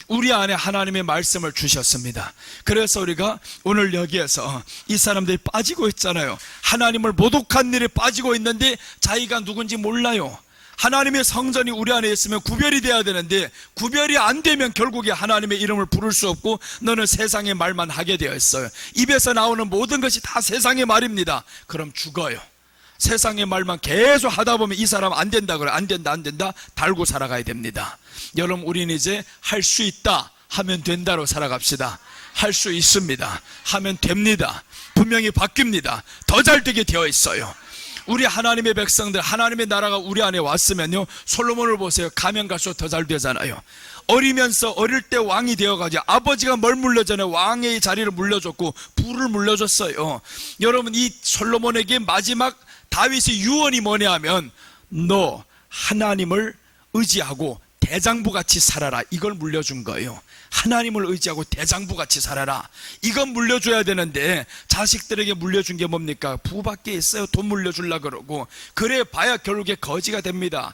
우리 안에 하나님의 말씀을 주셨습니다. 그래서 우리가 오늘 여기에서 이 사람들이 빠지고 있잖아요. 하나님을 모독한 일에 빠지고 있는데 자기가 누군지 몰라요. 하나님의 성전이 우리 안에 있으면 구별이 돼야 되는데 구별이 안 되면 결국에 하나님의 이름을 부를 수 없고 너는 세상의 말만 하게 되어 있어요. 입에서 나오는 모든 것이 다 세상의 말입니다. 그럼 죽어요. 세상의 말만 계속 하다 보면 이 사람 안 된다 그래. 안 된다 달고 살아가야 됩니다. 여러분, 우리는 이제 할 수 있다 하면 된다로 살아갑시다. 할 수 있습니다 하면 됩니다. 분명히 바뀝니다. 더 잘 되게 되어 있어요. 우리 하나님의 백성들, 하나님의 나라가 우리 안에 왔으면요, 솔로몬을 보세요. 가면 갈수록 더 잘 되잖아요. 어릴 때 왕이 되어가지고 아버지가 뭘 물려줬냐면 왕의 자리를 물려줬고 부를 물려줬어요. 여러분, 이 솔로몬에게 마지막 다윗의 유언이 뭐냐 하면 너 하나님을 의지하고 대장부같이 살아라, 이걸 물려준 거예요. 하나님을 의지하고 대장부같이 살아라, 이건 물려줘야 되는데 자식들에게 물려준 게 뭡니까? 부밖에 있어요. 돈 물려주려고 그러고. 그래 봐야 결국에 거지가 됩니다.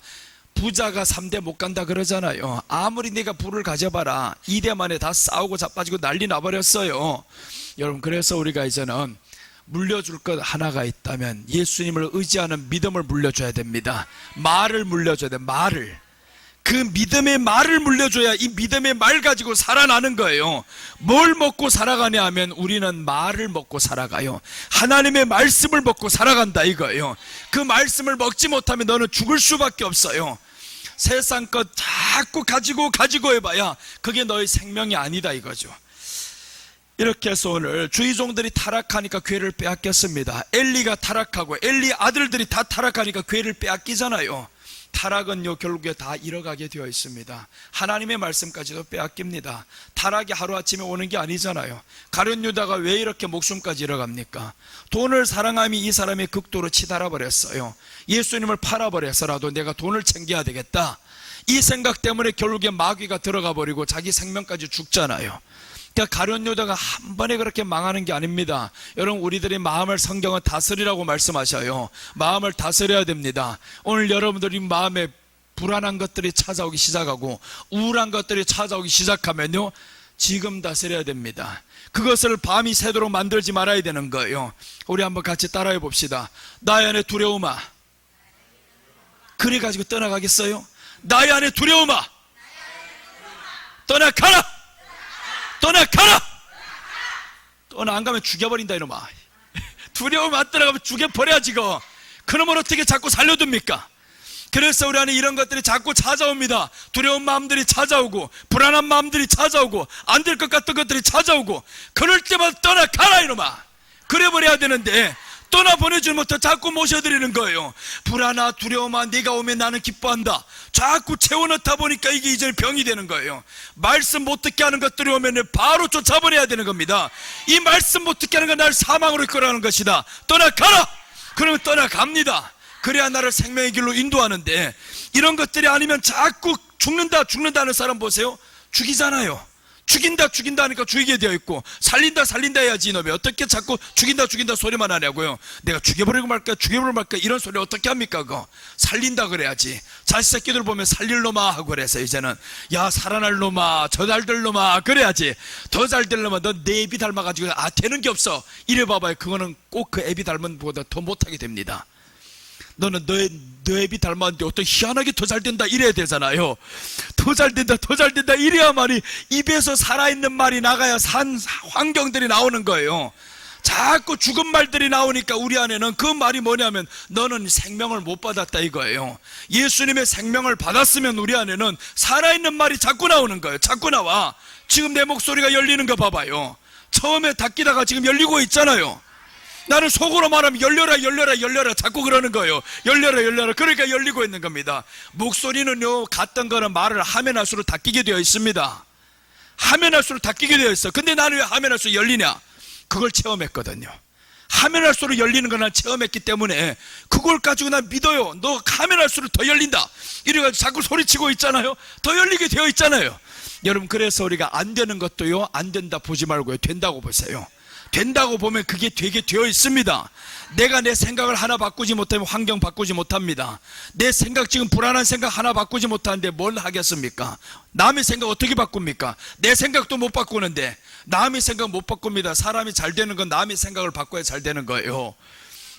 부자가 3대 못 간다 그러잖아요. 아무리 네가 부를 가져봐라, 2대 만에 다 싸우고 자빠지고 난리 나버렸어요. 여러분, 그래서 우리가 이제는 물려줄 것 하나가 있다면 예수님을 의지하는 믿음을 물려줘야 됩니다. 말을 물려줘야 돼요. 말을. 그 믿음의 말을 물려줘야 이 믿음의 말 가지고 살아나는 거예요. 뭘 먹고 살아가냐 하면 우리는 말을 먹고 살아가요. 하나님의 말씀을 먹고 살아간다 이거예요. 그 말씀을 먹지 못하면 너는 죽을 수밖에 없어요. 세상 것 자꾸 가지고 해봐야 그게 너의 생명이 아니다 이거죠. 이렇게 해서 오늘 주의 종들이 타락하니까 괴를 빼앗겼습니다. 엘리가 타락하고 엘리 아들들이 다 타락하니까 괴를 빼앗기잖아요. 타락은요, 결국에 다 잃어가게 되어 있습니다. 하나님의 말씀까지도 빼앗깁니다. 타락이 하루아침에 오는 게 아니잖아요. 가룟 유다가 왜 이렇게 목숨까지 잃어갑니까? 돈을 사랑함이 이 사람의 극도로 치달아버렸어요. 예수님을 팔아버려서라도 내가 돈을 챙겨야 되겠다, 이 생각 때문에 결국에 마귀가 들어가 버리고 자기 생명까지 죽잖아요. 그러니까 가룟 유다가 한 번에 그렇게 망하는 게 아닙니다. 여러분, 우리들의 마음을 성경은 다스리라고 말씀하셔요. 마음을 다스려야 됩니다. 오늘 여러분들이 마음에 불안한 것들이 찾아오기 시작하고 우울한 것들이 찾아오기 시작하면요, 지금 다스려야 됩니다. 그것을 밤이 새도록 만들지 말아야 되는 거예요. 우리 한번 같이 따라해 봅시다. 나의 안에 두려움아, 그래 가지고 떠나가겠어요? 나의 안에 두려움아, 떠나가라! 떠나가라! 떠나 안 가면 죽여버린다 이놈아. 두려움 안 떠나가면 죽여버려야지. 그놈을 어떻게 자꾸 살려둡니까? 그래서 우리 안에 이런 것들이 자꾸 찾아옵니다. 두려운 마음들이 찾아오고, 불안한 마음들이 찾아오고, 안 될 것 같은 것들이 찾아오고, 그럴 때마다 떠나가라 이놈아. 그래버려야 되는데 떠나보내지 못해 자꾸 모셔드리는 거예요. 불안아, 두려움아, 네가 오면 나는 기뻐한다. 자꾸 채워넣다 보니까 이게 이제 병이 되는 거예요. 말씀 못 듣게 하는 것들이 오면 바로 쫓아버려야 되는 겁니다. 이 말씀 못 듣게 하는 건 나를 사망으로 이끌어가는 것이다. 떠나가라! 그러면 떠나갑니다. 그래야 나를 생명의 길로 인도하는데, 이런 것들이 아니면 자꾸 죽는다는 사람 보세요. 죽이잖아요. 죽인다 하니까 죽이게 되어 있고, 살린다 해야지 이놈이 어떻게 자꾸 죽인다 소리만 하냐고요. 내가 죽여버리고 말까 이런 소리 어떻게 합니까? 그거 살린다 그래야지. 자식 새끼들 보면 살릴 놈아 하고 그래서 이제는 야 살아날 놈아, 저 잘 될 놈아 그래야지. 더 잘 될 놈아, 너 내 애비 닮아가지고 되는 게 없어 이래 봐봐요. 그거는 꼭 그 애비 닮은 보다 더 못하게 됩니다. 너는 너 애비 닮았는데 어떤 희한하게 더 잘 된다 이래야 되잖아요. 더 잘 된다 이래야만이 입에서 살아있는 말이 나가야 산 환경들이 나오는 거예요. 자꾸 죽은 말들이 나오니까 우리 안에는 그 말이 뭐냐면 너는 생명을 못 받았다 이거예요. 예수님의 생명을 받았으면 우리 안에는 살아있는 말이 자꾸 나오는 거예요. 자꾸 나와. 지금 내 목소리가 열리는 거 봐봐요. 처음에 닫히다가 지금 열리고 있잖아요. 나는 속으로 말하면 열려라 자꾸 그러는 거예요. 열려라 그러니까 열리고 있는 겁니다. 목소리는요, 갔던 거는 말을 하면 할수록 닫히게 되어 있습니다. 하면 할수록 닫히게 되어 있어. 근데 나는 왜 하면 할수록 열리냐? 그걸 체험했거든요. 하면 할수록 열리는 걸 난 체험했기 때문에 그걸 가지고 난 믿어요. 너 하면 할수록 더 열린다 이래가지고 자꾸 소리치고 있잖아요. 더 열리게 되어 있잖아요. 여러분, 그래서 우리가 안 되는 것도요, 안 된다 보지 말고요, 된다고 보세요. 된다고 보면 그게 되게 되어 있습니다. 내가 내 생각을 하나 바꾸지 못하면 환경 바꾸지 못합니다. 내 생각, 지금 불안한 생각 하나 바꾸지 못하는데 뭘 하겠습니까? 남의 생각 어떻게 바꿉니까? 내 생각도 못 바꾸는데 남의 생각 못 바꿉니다. 사람이 잘 되는 건 남의 생각을 바꿔야 잘 되는 거예요.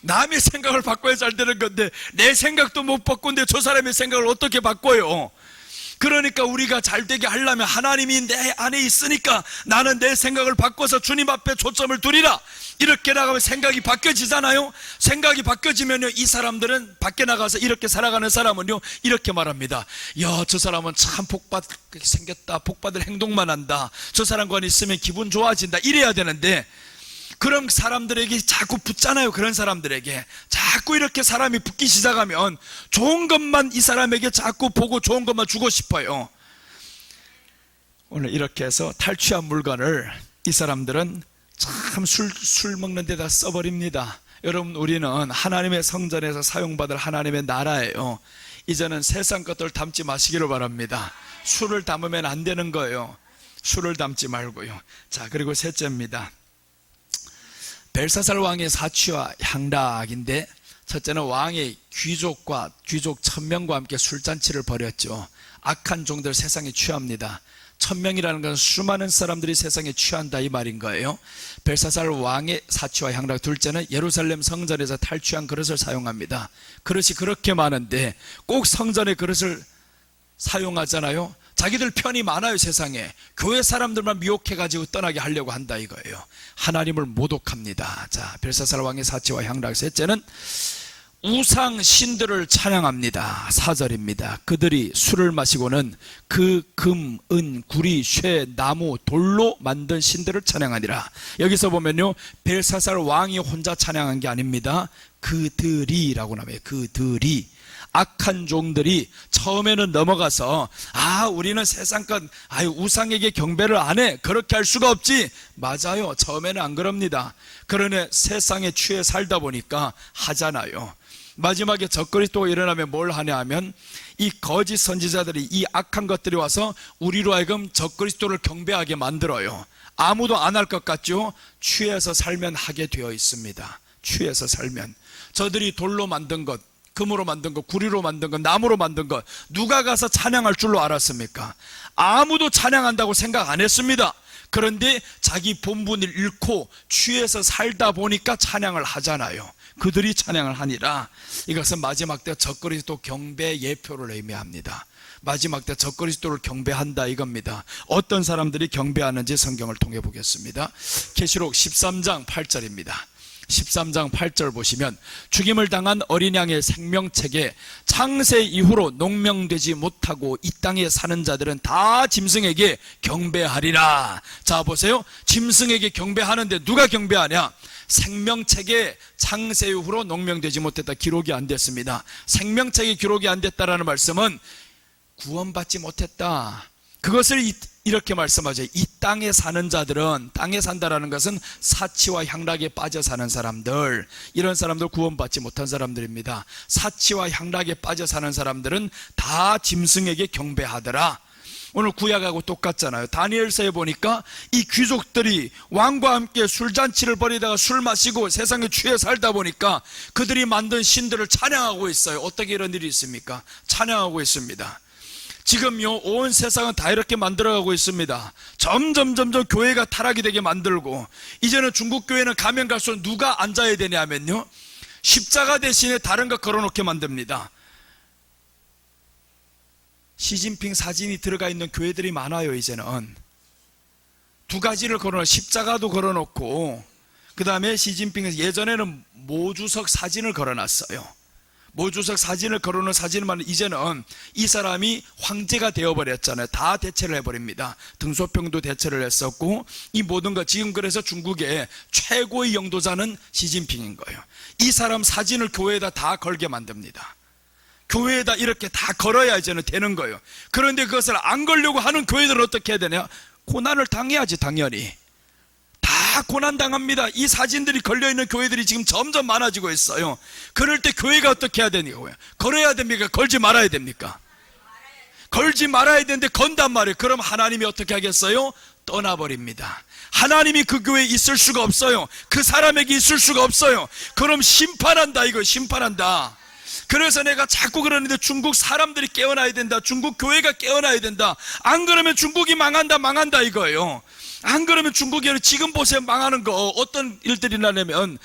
남의 생각을 바꿔야 잘 되는 건데 내 생각도 못 바꾸는데 저 사람의 생각을 어떻게 바꿔요? 그러니까 우리가 잘되게 하려면 하나님이 내 안에 있으니까 나는 내 생각을 바꿔서 주님 앞에 초점을 두리라 이렇게 나가면 생각이 바뀌어지잖아요. 생각이 바뀌어지면요, 이 사람들은 밖에 나가서 이렇게 살아가는 사람은요 이렇게 말합니다. 야, 저 사람은 참 복받게 생겼다, 복받을 행동만 한다, 저 사람과 있으면 기분 좋아진다 이래야 되는데 그런 사람들에게 자꾸 붙잖아요. 그런 사람들에게 자꾸 이렇게 사람이 붙기 시작하면 좋은 것만 이 사람에게 자꾸 보고 좋은 것만 주고 싶어요. 오늘 이렇게 해서 탈취한 물건을 이 사람들은 참 술 먹는 데다 써버립니다. 여러분, 우리는 하나님의 성전에서 사용받을 하나님의 나라예요. 이제는 세상 것들 담지 마시기를 바랍니다. 술을 담으면 안 되는 거예요. 술을 담지 말고요. 자, 그리고 셋째입니다. 벨사살 왕의 사치와 향락인데, 첫째는 왕의 귀족 1000명과 함께 술잔치를 벌였죠. 악한 종들 세상에 취합니다. 1000명이라는 건 수많은 사람들이 세상에 취한다 이 말인 거예요. 벨사살 왕의 사치와 향락. 둘째는 예루살렘 성전에서 탈취한 그릇을 사용합니다. 그릇이 그렇게 많은데 꼭 성전의 그릇을 사용하잖아요. 자기들 편이 많아요. 세상에 교회 사람들만 미혹해가지고 떠나게 하려고 한다 이거예요. 하나님을 모독합니다. 자, 벨사살 왕의 사치와 향락. 셋째는 우상 신들을 찬양합니다. 4절입니다. 그들이 술을 마시고는 그 금, 은, 구리, 쇠, 나무, 돌로 만든 신들을 찬양하니라. 여기서 보면요, 벨사살 왕이 혼자 찬양한 게 아닙니다. 그들이라고 나와요. 그들이, 악한 종들이 처음에는 넘어가서 우리는 세상 것 우상에게 경배를 안 해, 그렇게 할 수가 없지. 맞아요, 처음에는 안 그럽니다. 그러나 세상에 취해 살다 보니까 하잖아요. 마지막에 적그리스도가 일어나면 뭘 하냐 하면 이 거짓 선지자들이, 이 악한 것들이 와서 우리로 하여금 적그리스도를 경배하게 만들어요. 아무도 안 할 것 같죠? 취해서 살면 하게 되어 있습니다. 취해서 살면. 저들이 돌로 만든 것, 금으로 만든 것, 구리로 만든 것, 나무로 만든 것, 누가 가서 찬양할 줄로 알았습니까? 아무도 찬양한다고 생각 안 했습니다. 그런데 자기 본분을 잃고 취해서 살다 보니까 찬양을 하잖아요. 그들이 찬양을 하니라. 이것은 마지막 때 적그리스도 경배 예표를 의미합니다. 마지막 때 적그리스도를 경배한다 이겁니다. 어떤 사람들이 경배하는지 성경을 통해 보겠습니다. 계시록 13장 8절입니다 13장 8절 보시면 죽임을 당한 어린 양의 생명책에 창세 이후로 농명되지 못하고 이 땅에 사는 자들은 다 짐승에게 경배하리라. 자 보세요, 짐승에게 경배하는데 누가 경배하냐? 생명책에 창세 이후로 농명되지 못했다, 기록이 안 됐습니다. 생명책에 기록이 안 됐다라는 말씀은 구원받지 못했다, 그것을 이렇게 말씀하죠. 이 땅에 사는 자들은, 땅에 산다라는 것은 사치와 향락에 빠져 사는 사람들, 이런 사람들 구원받지 못한 사람들입니다. 사치와 향락에 빠져 사는 사람들은 다 짐승에게 경배하더라. 오늘 구약하고 똑같잖아요. 다니엘서에 보니까 이 귀족들이 왕과 함께 술잔치를 벌이다가 술 마시고 세상에 취해 살다 보니까 그들이 만든 신들을 찬양하고 있어요. 어떻게 이런 일이 있습니까? 찬양하고 있습니다. 지금요, 온 세상은 다 이렇게 만들어가고 있습니다. 점점 교회가 타락이 되게 만들고, 이제는 중국 교회는 가면 갈수록 누가 앉아야 되냐면요, 십자가 대신에 다른 거 걸어놓게 만듭니다. 시진핑 사진이 들어가 있는 교회들이 많아요. 이제는 두 가지를 걸어놓고, 십자가도 걸어놓고, 그 다음에 시진핑은 예전에는 모주석 사진을 걸어놨어요. 모주석 사진을 걸어놓은 사진만, 이제는 이 사람이 황제가 되어버렸잖아요. 다 대체를 해버립니다. 등소평도 대체를 했었고, 이 모든 것, 지금 그래서 중국의 최고의 영도자는 시진핑인 거예요. 이 사람 사진을 교회에다 다 걸게 만듭니다. 교회에다 이렇게 다 걸어야 이제는 되는 거예요. 그런데 그것을 안 걸려고 하는 교회들은 어떻게 해야 되냐? 고난을 당해야지, 당연히. 다 고난당합니다. 이 사진들이 걸려있는 교회들이 지금 점점 많아지고 있어요. 그럴 때 교회가 어떻게 해야 되냐고요? 걸어야 됩니까? 걸지 말아야 됩니까? 걸지 말아야 되는데 건단 말이에요. 그럼 하나님이 어떻게 하겠어요? 떠나버립니다. 하나님이 그 교회에 있을 수가 없어요. 그 사람에게 있을 수가 없어요. 그럼 심판한다, 이거 심판한다. 그래서 내가 자꾸 그러는데 중국 사람들이 깨어나야 된다, 중국 교회가 깨어나야 된다. 안 그러면 중국이 망한다 이거예요. 안 그러면 중국이, 지금 보세요, 망하는 거 어떤 일들이 나냐면,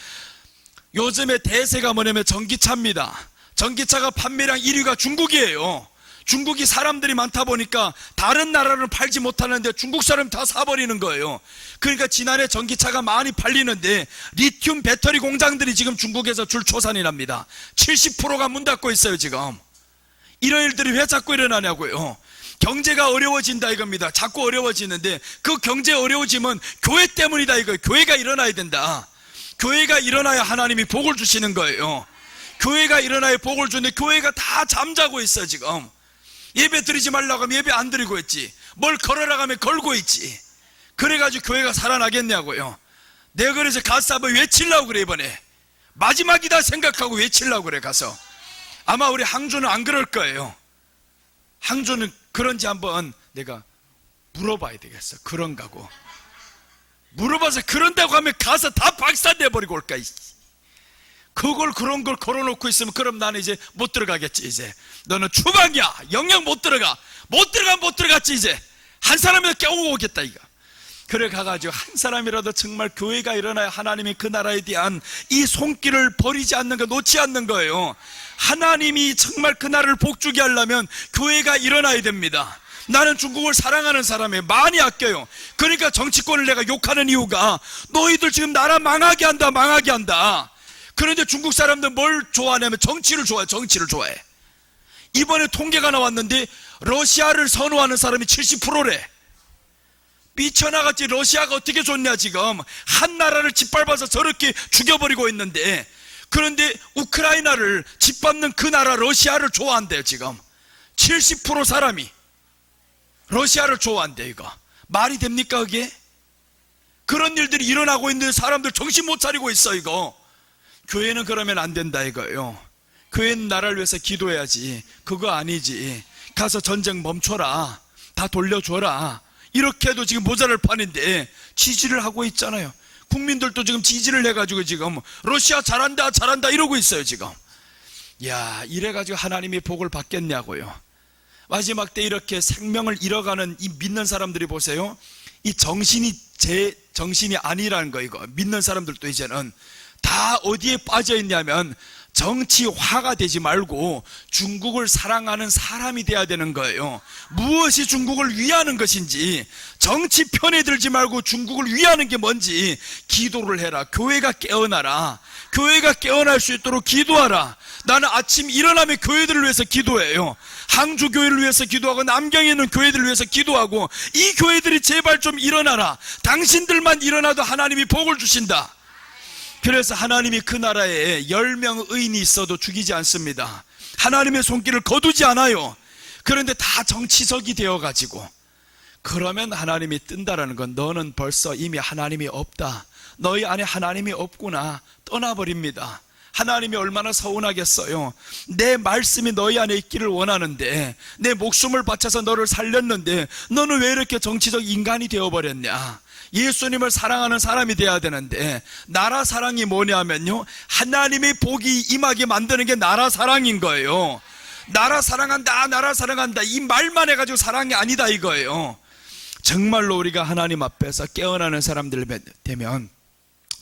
요즘에 대세가 뭐냐면 전기차입니다. 전기차가 판매량 1위가 중국이에요. 중국이 사람들이 많다 보니까 다른 나라는 팔지 못하는데 중국 사람이 다 사버리는 거예요. 그러니까 지난해 전기차가 많이 팔리는데 리튬 배터리 공장들이 지금 중국에서 줄초산이 납니다. 70%가 문 닫고 있어요 지금. 이런 일들이 왜 자꾸 일어나냐고요. 경제가 어려워진다 이겁니다. 자꾸 어려워지는데, 그 경제 어려워지면 교회 때문이다 이거예요. 교회가 일어나야 된다. 교회가 일어나야 하나님이 복을 주시는 거예요. 교회가 일어나야 복을 주는데 교회가 다 잠자고 있어 지금. 예배 드리지 말라고 하면 예배 안 드리고 있지, 뭘 걸으라고 하면 걸고 있지. 그래가지고 교회가 살아나겠냐고요. 내가 그래서 가서 한번 외치려고 그래. 이번에 마지막이다 생각하고 외치려고 그래. 가서 아마 우리 항주는 안 그럴 거예요. 항주는 그런지 한번 내가 물어봐야 되겠어. 그런가고. 물어봐서 그런다고 하면 가서 다 박살내버리고 올까. 그걸, 그런 걸 걸어놓고 있으면 그럼 나는 이제 못 들어가겠지. 이제 너는 추방이야, 영영 못 들어갔지. 이제 한 사람이라도 깨우고 오겠다 이거. 그래 가가지고 한 사람이라도 정말 교회가 일어나야 하나님이 그 나라에 대한 이 손길을 버리지 않는 거, 놓지 않는 거예요. 하나님이 정말 그 나라를 복주게 하려면 교회가 일어나야 됩니다. 나는 중국을 사랑하는 사람이에요. 많이 아껴요. 그러니까 정치권을 내가 욕하는 이유가, 너희들 지금 나라 망하게 한다. 그런데 중국 사람들 뭘 좋아하냐면 정치를 좋아해. 이번에 통계가 나왔는데 러시아를 선호하는 사람이 70%래. 삐쳐나갔지. 러시아가 어떻게 좋냐 지금. 한 나라를 짓밟아서 저렇게 죽여버리고 있는데, 그런데 우크라이나를 짓밟는 그 나라 러시아를 좋아한대요. 지금 70% 사람이 러시아를 좋아한대. 이거 말이 됩니까 그게? 그런 일들이 일어나고 있는데 사람들 정신 못 차리고 있어. 이거 교회는 그러면 안 된다 이거예요. 교회는 나라를 위해서 기도해야지. 그거 아니지. 가서 전쟁 멈춰라, 다 돌려줘라, 이렇게 해도 지금 모자랄 판인데 지지를 하고 있잖아요. 국민들도 지금 지지를 해가지고 지금 러시아 잘한다 이러고 있어요 지금. 야, 이래가지고 하나님이 복을 받겠냐고요. 마지막 때 이렇게 생명을 잃어가는 이 믿는 사람들이 보세요. 이 정신이 제 정신이 아니라는 거. 이거 믿는 사람들도 이제는 다 어디에 빠져 있냐면 정치화가 되지 말고 중국을 사랑하는 사람이 돼야 되는 거예요. 무엇이 중국을 위하는 것인지, 정치 편에 들지 말고 중국을 위하는 게 뭔지 기도를 해라. 교회가 깨어나라. 교회가 깨어날 수 있도록 기도하라. 나는 아침 일어나면 교회들을 위해서 기도해요. 항주 교회를 위해서 기도하고 남경에 있는 교회들을 위해서 기도하고, 이 교회들이 제발 좀 일어나라. 당신들만 일어나도 하나님이 복을 주신다. 그래서 하나님이 그 나라에 10명 의인이 있어도 죽이지 않습니다. 하나님의 손길을 거두지 않아요. 그런데 다 정치적이 되어가지고, 그러면 하나님이 뜬다라는 건 너는 벌써 이미 하나님이 없다, 너희 안에 하나님이 없구나, 떠나버립니다. 하나님이 얼마나 서운하겠어요. 내 말씀이 너희 안에 있기를 원하는데, 내 목숨을 바쳐서 너를 살렸는데 너는 왜 이렇게 정치적 인간이 되어버렸냐. 예수님을 사랑하는 사람이 돼야 되는데, 나라 사랑이 뭐냐면요, 하나님의 복이 임하게 만드는 게 나라 사랑인 거예요. 나라 사랑한다, 나라 사랑한다, 이 말만 해가지고 사랑이 아니다 이거예요. 정말로 우리가 하나님 앞에서 깨어나는 사람들 되면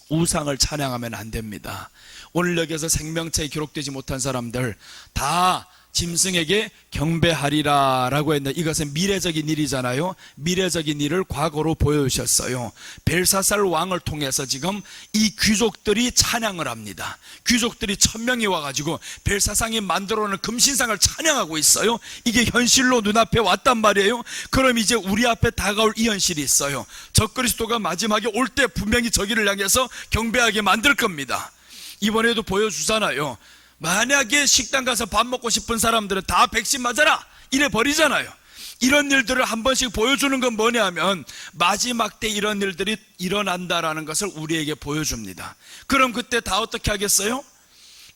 우상을 찬양하면 안 됩니다. 오늘 여기서 생명체에 기록되지 못한 사람들 다 짐승에게 경배하리라 라고 했는데, 이것은 미래적인 일이잖아요. 미래적인 일을 과거로 보여주셨어요. 벨사살 왕을 통해서 지금 이 귀족들이 찬양을 합니다. 귀족들이 1000명이 와가지고 벨사상이 만들어놓은 금신상을 찬양하고 있어요. 이게 현실로 눈앞에 왔단 말이에요. 그럼 이제 우리 앞에 다가올 이 현실이 있어요. 적그리스도가 마지막에 올 때 분명히 저기를 향해서 경배하게 만들 겁니다. 이번에도 보여주잖아요. 만약에 식당 가서 밥 먹고 싶은 사람들은 다 백신 맞아라 이래 버리잖아요. 이런 일들을 한 번씩 보여주는 건 뭐냐면, 마지막 때 이런 일들이 일어난다라는 것을 우리에게 보여줍니다. 그럼 그때 다 어떻게 하겠어요?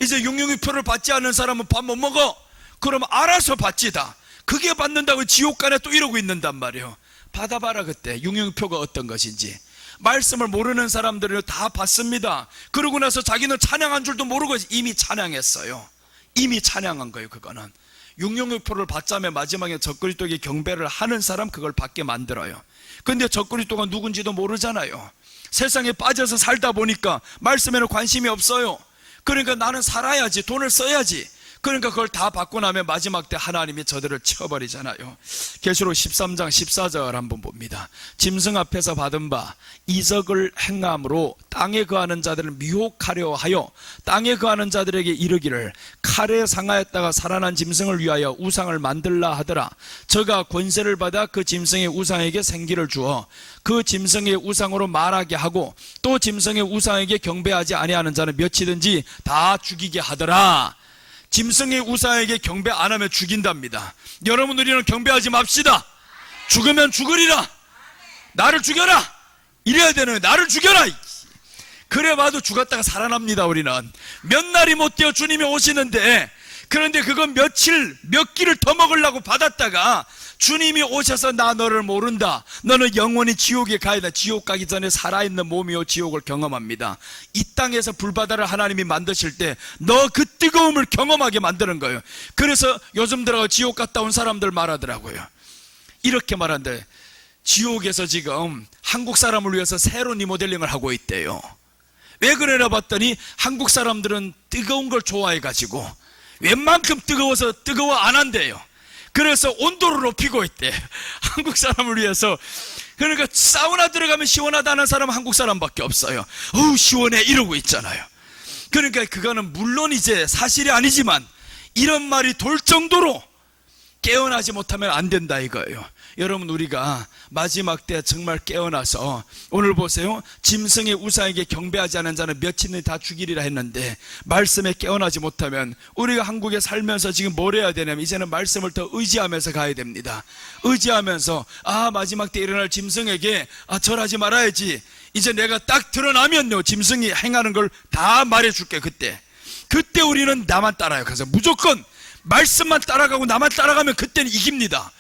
이제 666표를 받지 않는 사람은 밥 못 먹어. 그럼 알아서 받지 다. 그게 받는다고 지옥 간에 또 이러고 있는단 말이에요. 받아봐라. 그때 666표가 어떤 것인지. 말씀을 모르는 사람들은 다 봤습니다. 그러고 나서 자기는 찬양한 줄도 모르고 이미 찬양했어요. 이미 찬양한 거예요. 그거는 666표를 받자면 마지막에 적그리스도에게 경배를 하는 사람, 그걸 받게 만들어요. 근데 적그리스도가 누군지도 모르잖아요. 세상에 빠져서 살다 보니까 말씀에는 관심이 없어요. 그러니까 나는 살아야지, 돈을 써야지. 그러니까 그걸 다 받고 나면 마지막 때 하나님이 저들을 치워버리잖아요. 계시록 13장 14절 한번 봅니다. 짐승 앞에서 받은 바 이적을 행함으로 땅에 거하는 자들을 미혹하려 하여 땅에 거하는 자들에게 이르기를, 칼에 상하였다가 살아난 짐승을 위하여 우상을 만들라 하더라. 저가 권세를 받아 그 짐승의 우상에게 생기를 주어 그 짐승의 우상으로 말하게 하고, 또 짐승의 우상에게 경배하지 아니하는 자는 몇이든지 다 죽이게 하더라. 짐승의 우상에게 경배 안 하면 죽인답니다. 여러분, 우리는 경배하지 맙시다. 죽으면 죽으리라. 나를 죽여라. 이래야 되는 거예요. 나를 죽여라. 그래 봐도 죽었다가 살아납니다. 우리는 몇 날이 못 되어 주님이 오시는데, 그런데 그건 며칠 몇 끼를 더 먹으려고 받았다가 주님이 오셔서 나 너를 모른다, 너는 영원히 지옥에 가야 돼. 지옥 가기 전에 살아있는 몸이요 지옥을 경험합니다. 이 땅에서 불바다를 하나님이 만드실 때 너 그 뜨거움을 경험하게 만드는 거예요. 그래서 요즘 들어 지옥 갔다 온 사람들 말하더라고요. 이렇게 말한대. 지옥에서 지금 한국 사람을 위해서 새로운 리모델링을 하고 있대요. 왜 그러나 봤더니 한국 사람들은 뜨거운 걸 좋아해가지고 웬만큼 뜨거워서 뜨거워 안 한대요. 그래서 온도를 높이고 있대. 한국 사람을 위해서. 그러니까 사우나 들어가면 시원하다는 사람은 한국 사람밖에 없어요. 어우 시원해 이러고 있잖아요. 그러니까 그거는 물론 이제 사실이 아니지만 이런 말이 돌 정도로 깨어나지 못하면 안 된다 이거예요. 여러분, 우리가 마지막 때 정말 깨어나서, 오늘 보세요. 짐승의 우상에게 경배하지 않은 자는 몇이든지 다 죽이리라 했는데, 말씀에 깨어나지 못하면 우리가 한국에 살면서 지금 뭘 해야 되냐면, 이제는 말씀을 더 의지하면서 가야 됩니다. 의지하면서 마지막 때 일어날 짐승에게 절하지 말아야지. 이제 내가 딱 드러나면요 짐승이 행하는 걸 다 말해줄게. 그때 우리는 나만 따라요. 그래서 무조건 말씀만 따라가고 나만 따라가면 그때는 이깁니다.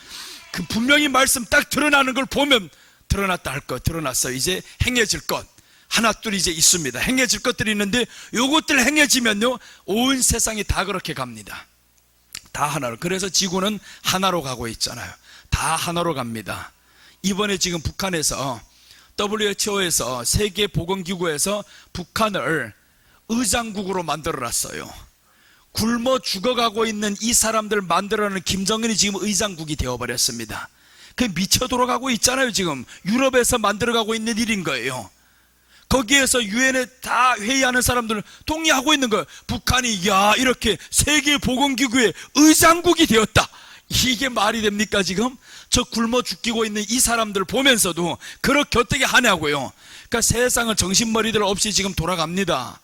그 분명히 말씀 딱 드러나는 걸 보면 드러났다 할 것, 드러났어요. 이제 행해질 것 하나둘 이제 있습니다. 행해질 것들이 있는데 요것들 행해지면요 온 세상이 다 그렇게 갑니다. 다 하나로. 그래서 지구는 하나로 가고 있잖아요. 다 하나로 갑니다. 이번에 지금 북한에서 WHO에서 세계보건기구에서 북한을 의장국으로 만들어놨어요. 굶어 죽어가고 있는 이 사람들 만들어내는 김정은이 지금 의장국이 되어버렸습니다. 그 미쳐 돌아가고 있잖아요. 지금 유럽에서 만들어가고 있는 일인 거예요. 거기에서 유엔에 다 회의하는 사람들은 동의하고 있는 거예요. 북한이 이렇게 세계보건기구의 의장국이 되었다. 이게 말이 됩니까? 지금 저 굶어 죽기고 있는 이 사람들 보면서도 그렇게 어떻게 하냐고요. 그러니까 세상은 정신머리들 없이 지금 돌아갑니다.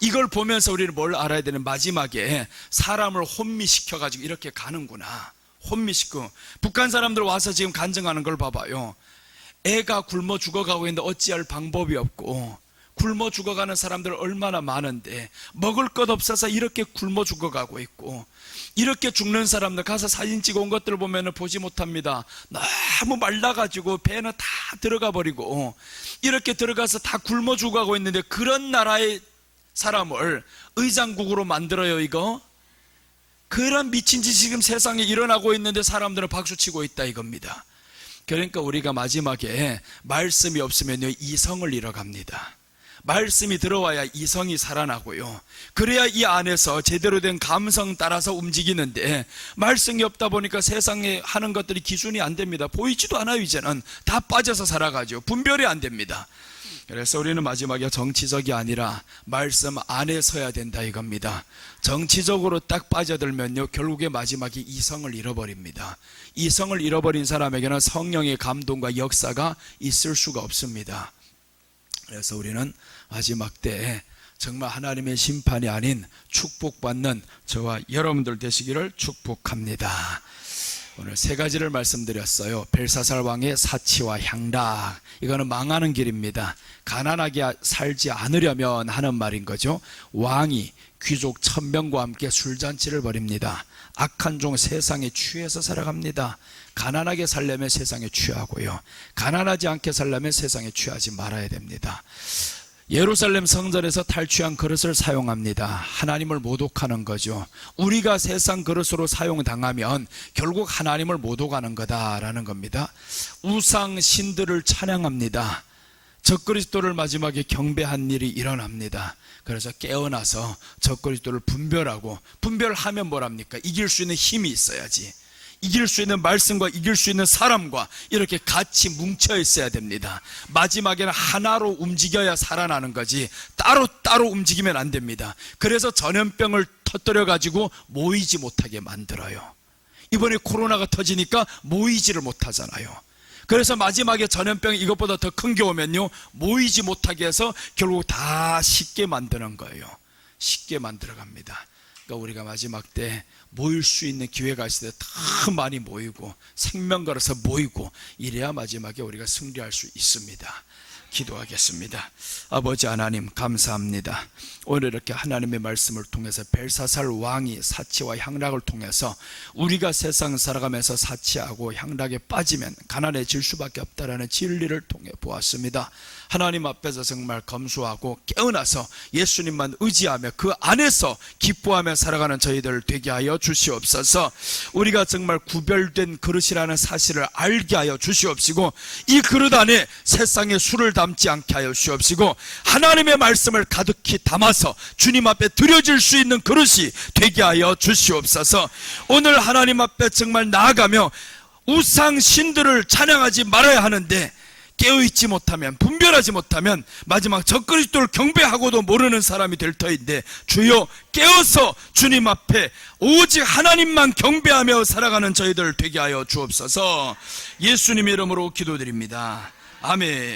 이걸 보면서 우리는 뭘 알아야 되는, 마지막에 사람을 혼미시켜가지고 이렇게 가는구나. 혼미시켜. 북한 사람들 와서 지금 간증하는 걸 봐봐요. 애가 굶어 죽어가고 있는데 어찌할 방법이 없고, 굶어 죽어가는 사람들 얼마나 많은데 먹을 것 없어서 이렇게 굶어 죽어가고 있고, 이렇게 죽는 사람들 가서 사진 찍어 온 것들을 보면 보지 못합니다. 너무 말라가지고 배는 다 들어가 버리고 이렇게 들어가서 다 굶어 죽어가고 있는데, 그런 나라의 사람을 의장국으로 만들어요. 이거 그런 미친 짓이 지금 세상에 일어나고 있는데 사람들은 박수치고 있다 이겁니다. 그러니까 우리가 마지막에 말씀이 없으면요, 이성을 잃어갑니다. 말씀이 들어와야 이성이 살아나고요, 그래야 이 안에서 제대로 된 감성 따라서 움직이는데, 말씀이 없다 보니까 세상에 하는 것들이 기준이 안 됩니다. 보이지도 않아요. 이제는 다 빠져서 살아가죠. 분별이 안 됩니다. 그래서 우리는 마지막에 정치적이 아니라 말씀 안에 서야 된다 이겁니다. 정치적으로 딱 빠져들면요, 결국에 마지막에 이성을 잃어버립니다. 이성을 잃어버린 사람에게는 성령의 감동과 역사가 있을 수가 없습니다. 그래서 우리는 마지막 때에 정말 하나님의 심판이 아닌 축복받는 저와 여러분들 되시기를 축복합니다. 오늘 세 가지를 말씀드렸어요. 벨사살 왕의 사치와 향락, 이거는 망하는 길입니다. 가난하게 살지 않으려면 하는 말인 거죠. 왕이 귀족 1000명과 함께 술잔치를 벌입니다. 악한 종 세상에 취해서 살아갑니다. 가난하게 살려면 세상에 취하고요, 가난하지 않게 살려면 세상에 취하지 말아야 됩니다. 예루살렘 성전에서 탈취한 그릇을 사용합니다. 하나님을 모독하는 거죠. 우리가 세상 그릇으로 사용당하면 결국 하나님을 모독하는 거다라는 겁니다. 우상 신들을 찬양합니다. 적그리스도를 마지막에 경배한 일이 일어납니다. 그래서 깨어나서 적그리스도를 분별하고, 분별하면 뭐랍니까? 이길 수 있는 힘이 있어야지. 이길 수 있는 말씀과 이길 수 있는 사람과 이렇게 같이 뭉쳐 있어야 됩니다. 마지막에는 하나로 움직여야 살아나는 거지 따로따로 움직이면 안 됩니다. 그래서 전염병을 터뜨려 가지고 모이지 못하게 만들어요. 이번에 코로나가 터지니까 모이지를 못하잖아요. 그래서 마지막에 전염병이 이것보다 더 큰 게 오면요, 모이지 못하게 해서 결국 다 쉽게 만드는 거예요. 쉽게 만들어갑니다. 그러니까 우리가 마지막 때 모일 수 있는 기회가 있을 때 더 많이 모이고 생명 걸어서 모이고, 이래야 마지막에 우리가 승리할 수 있습니다. 기도하겠습니다. 아버지 하나님, 감사합니다. 오늘 이렇게 하나님의 말씀을 통해서 벨사살 왕이 사치와 향락을 통해서 우리가 세상 살아가면서 사치하고 향락에 빠지면 가난해질 수밖에 없다라는 진리를 통해 보았습니다. 하나님 앞에서 정말 검소하고 깨어나서 예수님만 의지하며 그 안에서 기뻐하며 살아가는 저희들 되게 하여 주시옵소서. 우리가 정말 구별된 그릇이라는 사실을 알게 하여 주시옵시고, 이 그릇 안에 세상의 술을 담지 않게 하여 주시옵시고, 하나님의 말씀을 가득히 담아서 주님 앞에 드려질 수 있는 그릇이 되게 하여 주시옵소서. 오늘 하나님 앞에 정말 나아가며 우상 신들을 찬양하지 말아야 하는데, 깨어있지 못하면, 분별하지 못하면 마지막 적그리스도를 경배하고도 모르는 사람이 될 터인데, 주여 깨어서 주님 앞에 오직 하나님만 경배하며 살아가는 저희들 되게 하여 주옵소서. 예수님의 이름으로 기도드립니다. 아멘.